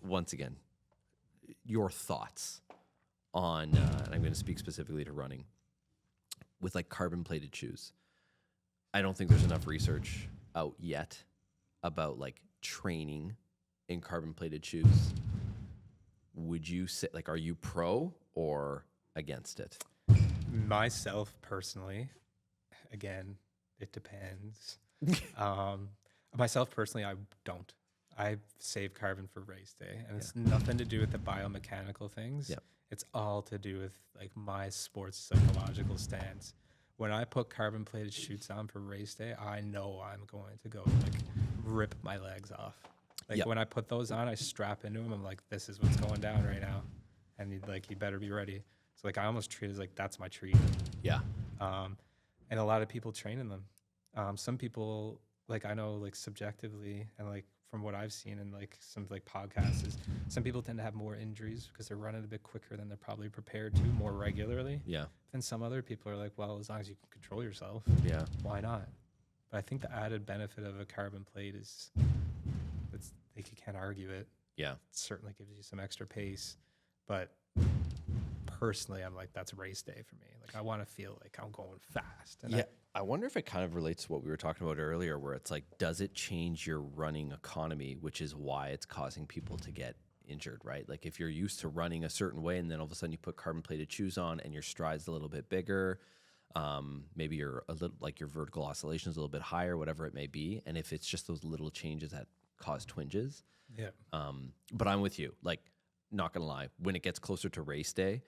Speaker 1: once again, your thoughts on, and I'm going to speak specifically to running with like carbon plated shoes. I don't think there's enough research out yet about like training in carbon plated shoes. Would you say, like, are you pro or against it?
Speaker 2: Myself personally, again, it depends. Myself personally, I don't. I save carbon for race day, and it's nothing to do with the biomechanical things. Yep. It's all to do with like my sports psychological stance. When I put carbon plated shoes on for race day, I know I'm going to go like rip my legs off. Like when I put those on, I strap into them. I'm like, this is what's going down right now, and you better be ready. So like, I almost treat it as like that's my treat. Yeah. And a lot of people train in them. Some people, like, I know, like, subjectively, and like from what I've seen in like some like podcasts, is some people tend to have more injuries because they're running a bit quicker than they're probably prepared to more regularly. Yeah. And some other people are like, well, as long as you can control yourself, why not? But I think the added benefit of a carbon plate is, you can't argue it. Yeah. It certainly gives you some extra pace, but personally, I'm like, that's race day for me. Like, I want to feel like I'm going fast. And
Speaker 1: I wonder if it kind of relates to what we were talking about earlier, where it's like, does it change your running economy, which is why it's causing people to get injured, right? Like if you're used to running a certain way and then all of a sudden you put carbon plated shoes on and your stride's a little bit bigger, maybe you're a little like your vertical oscillation is a little bit higher, whatever it may be. And if it's just those little changes that cause twinges.
Speaker 2: Yeah.
Speaker 1: But I'm with you. Like, not gonna lie, when it gets closer to race day,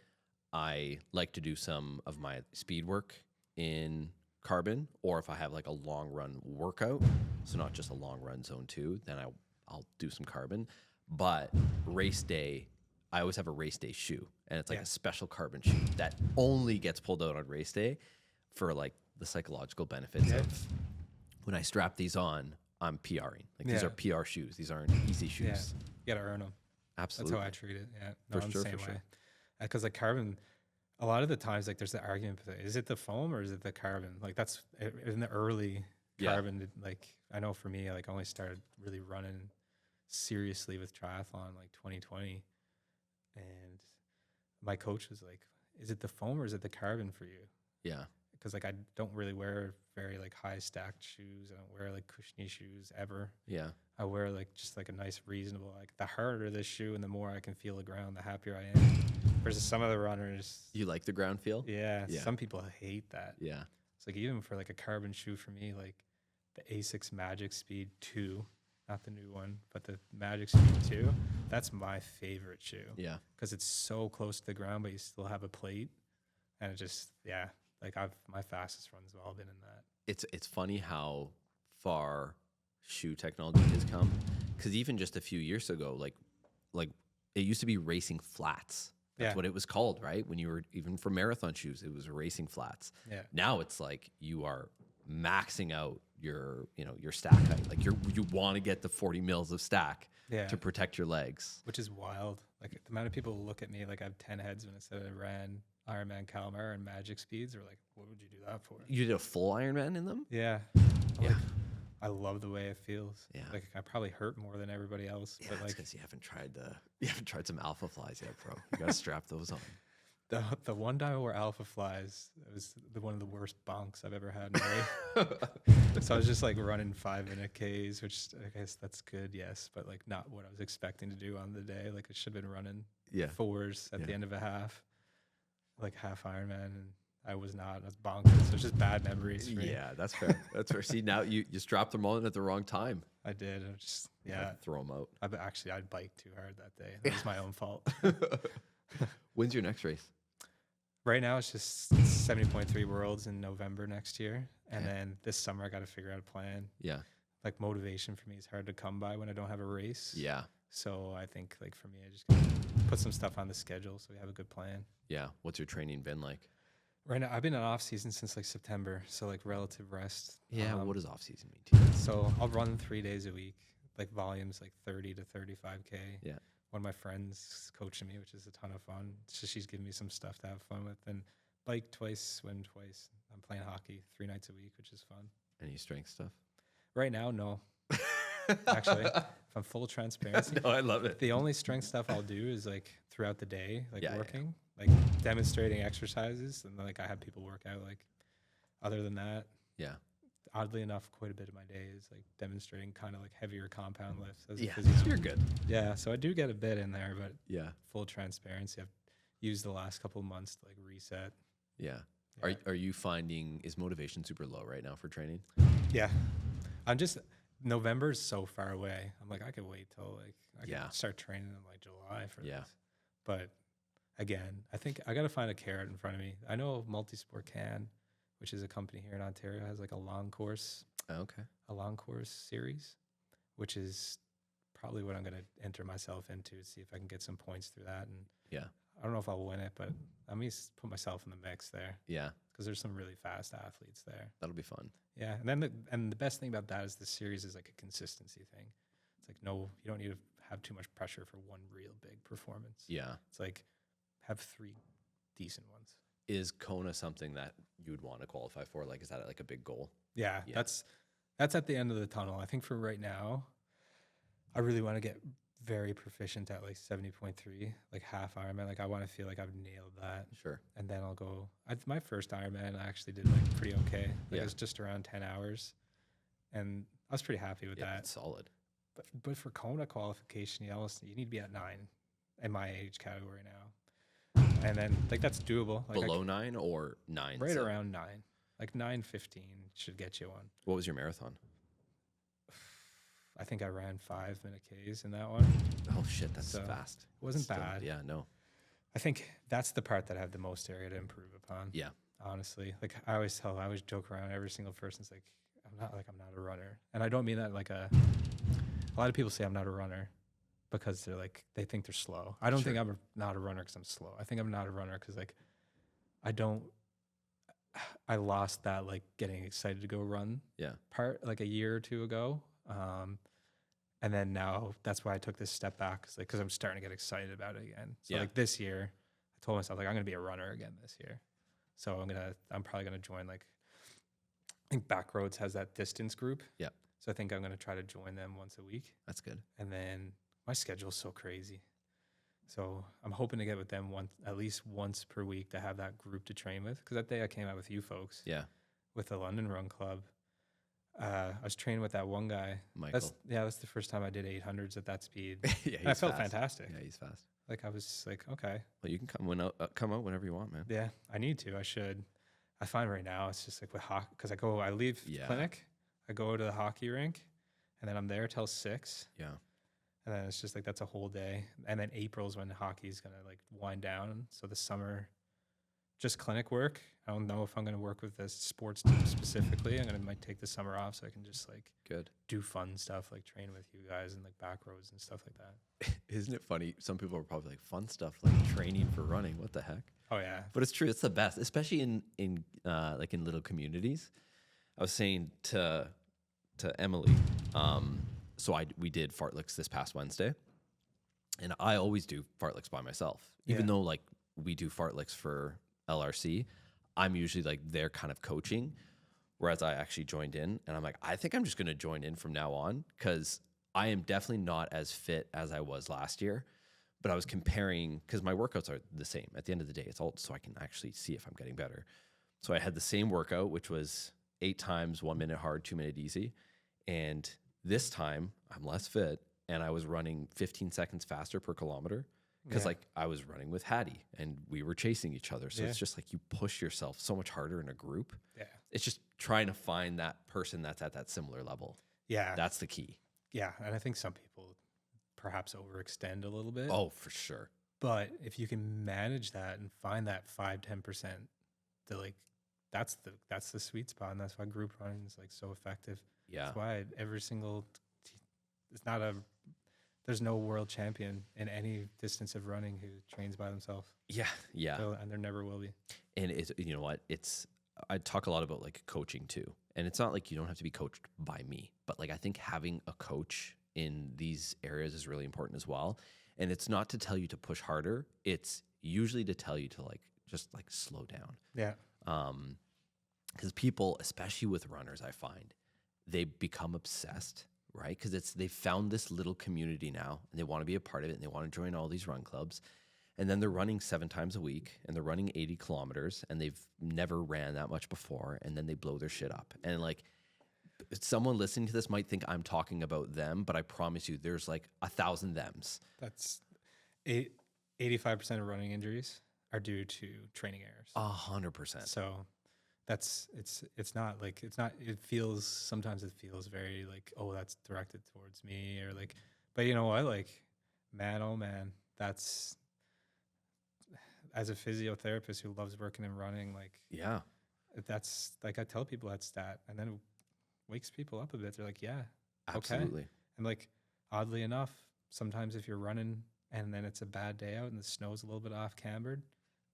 Speaker 1: I like to do some of my speed work in carbon, or if I have like a long run workout, so not just a long run zone 2, then I'll do some carbon. But race day, I always have a race day shoe, and it's like a special carbon shoe that only gets pulled out on race day for like the psychological benefits of when I strap these on, I'm PRing. Like these are PR shoes. These aren't easy shoes.
Speaker 2: You gotta earn them.
Speaker 1: Absolutely.
Speaker 2: That's how I treat it. Yeah, no,
Speaker 1: For
Speaker 2: I'm
Speaker 1: sure,
Speaker 2: the same
Speaker 1: for
Speaker 2: way.
Speaker 1: sure.
Speaker 2: Because like carbon, a lot of the times, like there's the argument: is it the foam or is it the carbon? Like that's in the early carbon. Like I know for me, like I only started really running seriously with triathlon like 2020, and my coach was like, "Is it the foam or is it the carbon for you?"
Speaker 1: Yeah.
Speaker 2: Because like I don't really wear very like high stacked shoes. I don't wear like cushiony shoes ever.
Speaker 1: Yeah.
Speaker 2: I wear like just like a nice reasonable, like the harder the shoe and the more I can feel the ground, the happier I am. Versus some of the runners,
Speaker 1: You like the ground feel?
Speaker 2: yeah. Some people hate that.
Speaker 1: Yeah.
Speaker 2: It's like even for like a carbon shoe for me, like the Asics Magic Speed 2, not the new one, but the Magic Speed 2, that's my favorite shoe.
Speaker 1: Yeah.
Speaker 2: Because it's so close to the ground, but you still have a plate. And it just, like my fastest runs have all been in that.
Speaker 1: It's funny how far shoe technology has come, because even just a few years ago, like it used to be racing flats. That's what it was called, right? When you were even for marathon shoes, it was racing flats.
Speaker 2: Yeah.
Speaker 1: Now it's like you are maxing out your stack height. Like you want to get the 40 mils of stack to protect your legs,
Speaker 2: which is wild. Like the amount of people who look at me like I have 10 heads when I said I ran Ironman Calamar and Magic Speeds, are like, what would you do that for?
Speaker 1: You did a full Ironman in them?
Speaker 2: Yeah.
Speaker 1: Yeah.
Speaker 2: Like, I love the way it feels.
Speaker 1: Yeah.
Speaker 2: Like I probably hurt more than everybody else.
Speaker 1: Yeah,
Speaker 2: but
Speaker 1: that's
Speaker 2: like
Speaker 1: because you haven't tried some alpha flies yet, bro. You gotta strap those on.
Speaker 2: the one time I wore Alpha Flies, it was one of the worst bonks I've ever had in my life. So I was just like running 5-minute Ks, which I guess that's good, yes, but like not what I was expecting to do on the day. Like I should have been running 4s at the end of a half, like half Ironman, and I was not. I was bonkers. So it's just bad memories for me.
Speaker 1: Yeah, that's fair. That's fair. See, now you strapped them on at the wrong time.
Speaker 2: I did. I just
Speaker 1: Throw them out.
Speaker 2: I biked too hard that day. That was my own fault.
Speaker 1: When's your next race?
Speaker 2: Right now it's just 70.3 Worlds in November next year, and then this summer I got to figure out a plan.
Speaker 1: Yeah.
Speaker 2: Like motivation for me is hard to come by when I don't have a race.
Speaker 1: Yeah.
Speaker 2: So I think like for me, I just gotta put some stuff on the schedule so we have a good plan.
Speaker 1: Yeah. What's your training been like?
Speaker 2: Right now, I've been in off season since like September, so like relative rest.
Speaker 1: Yeah. What does off season mean to you?
Speaker 2: So I'll run 3 days a week, like volumes like 30 to 35K.
Speaker 1: Yeah.
Speaker 2: One of my friends coaching me, which is a ton of fun. So she's giving me some stuff to have fun with. And bike twice, swim twice. I'm playing hockey 3 nights a week, which is fun.
Speaker 1: Any strength stuff?
Speaker 2: Right now, no. Actually, if I'm full transparency.
Speaker 1: No, I love it.
Speaker 2: The only strength stuff I'll do is like throughout the day, like working, like demonstrating exercises. And like I have people work out. Like other than that, oddly enough, quite a bit of my day is like demonstrating kind of like heavier compound lifts as a physio.
Speaker 1: You're good.
Speaker 2: Yeah, so I do get a bit in there, but
Speaker 1: Yeah.
Speaker 2: full transparency, I've used the last couple of months to like reset.
Speaker 1: Yeah. Are you finding, is motivation super low right now for training?
Speaker 2: Yeah, November's so far away. I'm like, I could wait till like I can start training in like July for this. But again, I think I got to find a carrot in front of me. I know Multisport Can, which is a company here in Ontario, has like a long course series, which is probably what I'm going to enter myself into, see if I can get some points through that. And I don't know if I'll win it, but I'm going to put myself in the mix there. Yeah. Because there's some really fast athletes there.
Speaker 1: That'll be fun.
Speaker 2: Yeah. And then the best thing about that is the series is like a consistency thing. It's like, no, you don't need to have too much pressure for one real big performance. Yeah. It's like have 3 decent ones.
Speaker 1: Is Kona something that you would want to qualify for? Like, is that like a big goal?
Speaker 2: Yeah. That's at the end of the tunnel. I think for right now, I really want to get very proficient at like 70.3, like half Ironman. Like I want to feel like I've nailed that.
Speaker 1: Sure.
Speaker 2: And then I'll go. My first Ironman, I actually did like pretty okay. Like it was just around 10 hours, and I was pretty happy with that.
Speaker 1: It's solid.
Speaker 2: but for Kona qualification, you need to be at 9 in my age category now. And then like that's doable. Like
Speaker 1: Below 9 or 9?
Speaker 2: right around 9. Like 9:15 should get you one.
Speaker 1: What was your marathon?
Speaker 2: I think I ran 5-minute Ks in that one.
Speaker 1: Oh shit, that's fast.
Speaker 2: It wasn't
Speaker 1: Still,
Speaker 2: bad.
Speaker 1: Yeah, no.
Speaker 2: I think that's the part that I have the most area to improve upon.
Speaker 1: Yeah.
Speaker 2: Honestly, like I always joke around, every single person's like, I'm not a runner. And I don't mean that like a lot of people say I'm not a runner because they think they're slow. I don't think I'm not a runner because I'm slow. I think I'm not a runner because like I lost that like getting excited to go run part like a year or two ago. And then now that's why I took this step back because I'm starting to get excited about it again. So like this year, I told myself like I'm gonna be a runner again this year. So I'm probably gonna join like I think Backroads has that distance group.
Speaker 1: Yeah.
Speaker 2: So I think I'm gonna try to join them once a week.
Speaker 1: That's good.
Speaker 2: And then my schedule's so crazy. So I'm hoping to get with them at least once per week to have that group to train with. Because that day I came out with you folks.
Speaker 1: Yeah.
Speaker 2: With the London Run Club. I was training with that one guy.
Speaker 1: Michael.
Speaker 2: That's the first time I did 800s at that speed.
Speaker 1: Yeah,
Speaker 2: I felt fantastic.
Speaker 1: Yeah, he's fast.
Speaker 2: Like I was like, okay.
Speaker 1: Well, you can come out whenever you want, man.
Speaker 2: Yeah, I need to. I should. I find right now it's just like with hockey because I leave clinic, I go to the hockey rink, and then I'm there till 6.
Speaker 1: Yeah.
Speaker 2: And then it's just like that's a whole day. And then April's when hockey's gonna like wind down. So the summer, just clinic work. I don't know if I'm gonna work with the sports team specifically. Might take the summer off so I can just like do fun stuff like train with you guys and like back rows and stuff like that.
Speaker 1: Isn't it funny? Some people are probably like fun stuff like training for running. What the heck?
Speaker 2: Oh yeah.
Speaker 1: But it's true. It's the best, especially in like in little communities. I was saying to Emily, so we did fartleks this past Wednesday, and I always do fartleks by myself, even though like we do fartleks for LRC. I'm usually like they're kind of coaching, whereas I actually joined in, and I'm like, I think I'm just going to join in from now on because I am definitely not as fit as I was last year. But I was comparing because my workouts are the same. At the end of the day, it's all so I can actually see if I'm getting better. So I had the same workout, which was 8 times 1 minute hard, 2 minute easy. And this time I'm less fit and I was running 15 seconds faster per kilometer because like I was running with Hattie and we were chasing each other. So it's just like you push yourself so much harder in a group. Yeah. It's just trying to find that person that's at that similar level. Yeah. That's the key.
Speaker 2: Yeah. And I think some people perhaps overextend a little bit.
Speaker 1: Oh, for sure.
Speaker 2: But if you can manage that and find that 5-10%, that's the sweet spot, and that's why group running is like so effective. Yeah, that's why there's no world champion in any distance of running who trains by themselves.
Speaker 1: Yeah, yeah,
Speaker 2: and there never will be.
Speaker 1: And it's I talk a lot about like coaching too, and it's not like you don't have to be coached by me, but like I think having a coach in these areas is really important as well. And it's not to tell you to push harder. It's usually to tell you to like, just like slow down. Yeah. Because people, especially with runners, I find they become obsessed, right? Because they've found this little community now and they want to be a part of it and they want to join all these run clubs. And then they're running 7 times a week and they're running 80 kilometers and they've never ran that much before. And then they blow their shit up. And like, someone listening to this might think I'm talking about them, but I promise you there's like 1,000 thems.
Speaker 2: That's 85% of running injuries are due to training errors.
Speaker 1: 100%.
Speaker 2: So sometimes it feels very like, oh, that's directed towards me or like, but you know what? Like, man, oh man, that's, as a physiotherapist who loves working and running, like, yeah, that's like, I tell people that stat and then wakes people up a bit. They're like, yeah, absolutely. Okay. And like, oddly enough, sometimes if you're running and then it's a bad day out and the snow's a little bit off cambered,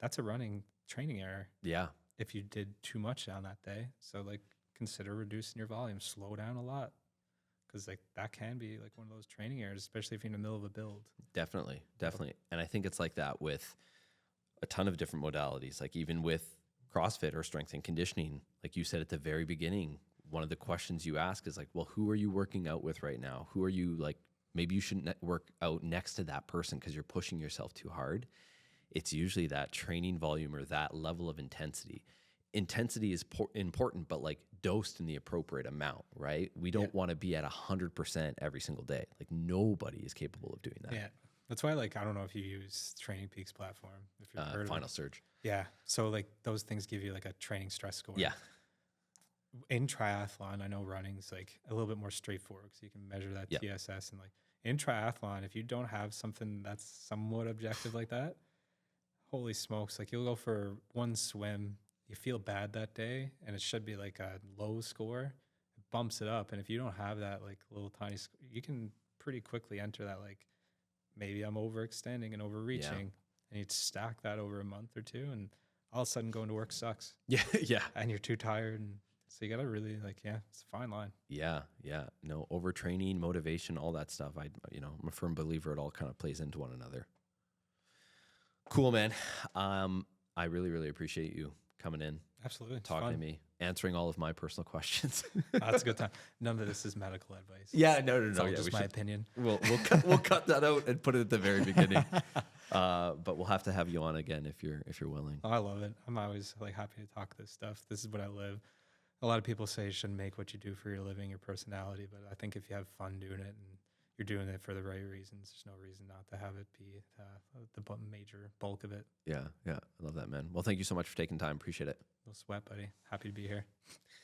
Speaker 2: that's a running training error. Yeah. If you did too much on that day. So like, consider reducing your volume, slow down a lot. Cause like that can be like one of those training errors, especially if you're in the middle of a build.
Speaker 1: Definitely. Definitely. And I think it's like that with a ton of different modalities, like even with CrossFit or strength and conditioning, like you said at the very beginning, one of the questions you ask is like, well, who are you working out with right now? Who are you like, maybe you shouldn't work out next to that person because you're pushing yourself too hard. It's usually that training volume or that level of intensity. intensity is important, but like dosed in the appropriate amount, right? We don't want to be at 100% every single day. Like nobody is capable of doing that.
Speaker 2: Yeah. That's why, like, I don't know if you use Training Peaks platform, if you've heard
Speaker 1: Final
Speaker 2: of it.
Speaker 1: Surge.
Speaker 2: Yeah. So like those things give you like a training stress score.
Speaker 1: Yeah.
Speaker 2: In triathlon, I know running's like a little bit more straightforward because you can measure that TSS, and like in triathlon, if you don't have something that's somewhat objective like that, holy smokes, like you'll go for one swim, you feel bad that day, and it should be like a low score, it bumps it up, and if you don't have that like little tiny, you can pretty quickly enter that like maybe I'm overextending and overreaching, and you'd stack that over a month or two, and all of a sudden going to work sucks.
Speaker 1: Yeah. Yeah.
Speaker 2: And you're too tired, and so you gotta really like, it's a fine line.
Speaker 1: Yeah. Yeah. No, overtraining, motivation, all that stuff. I'm a firm believer it all kind of plays into one another. Cool, man. I really, really appreciate you coming in,
Speaker 2: Absolutely.
Speaker 1: talking to me, answering all of my personal questions.
Speaker 2: That's a good time. None of this is medical advice.
Speaker 1: Yeah, no.
Speaker 2: It's all just my opinion.
Speaker 1: We'll cut that out and put it at the very beginning. But we'll have to have you on again if you're willing.
Speaker 2: Oh, I love it. I'm always like happy to talk this stuff. This is what I live. A lot of people say you shouldn't make what you do for your living, your personality, but I think if you have fun doing it and you're doing it for the right reasons, there's no reason not to have it be the major bulk of it.
Speaker 1: Yeah. I love that, man. Well, thank you so much for taking time. Appreciate it.
Speaker 2: No sweat, buddy. Happy to be here.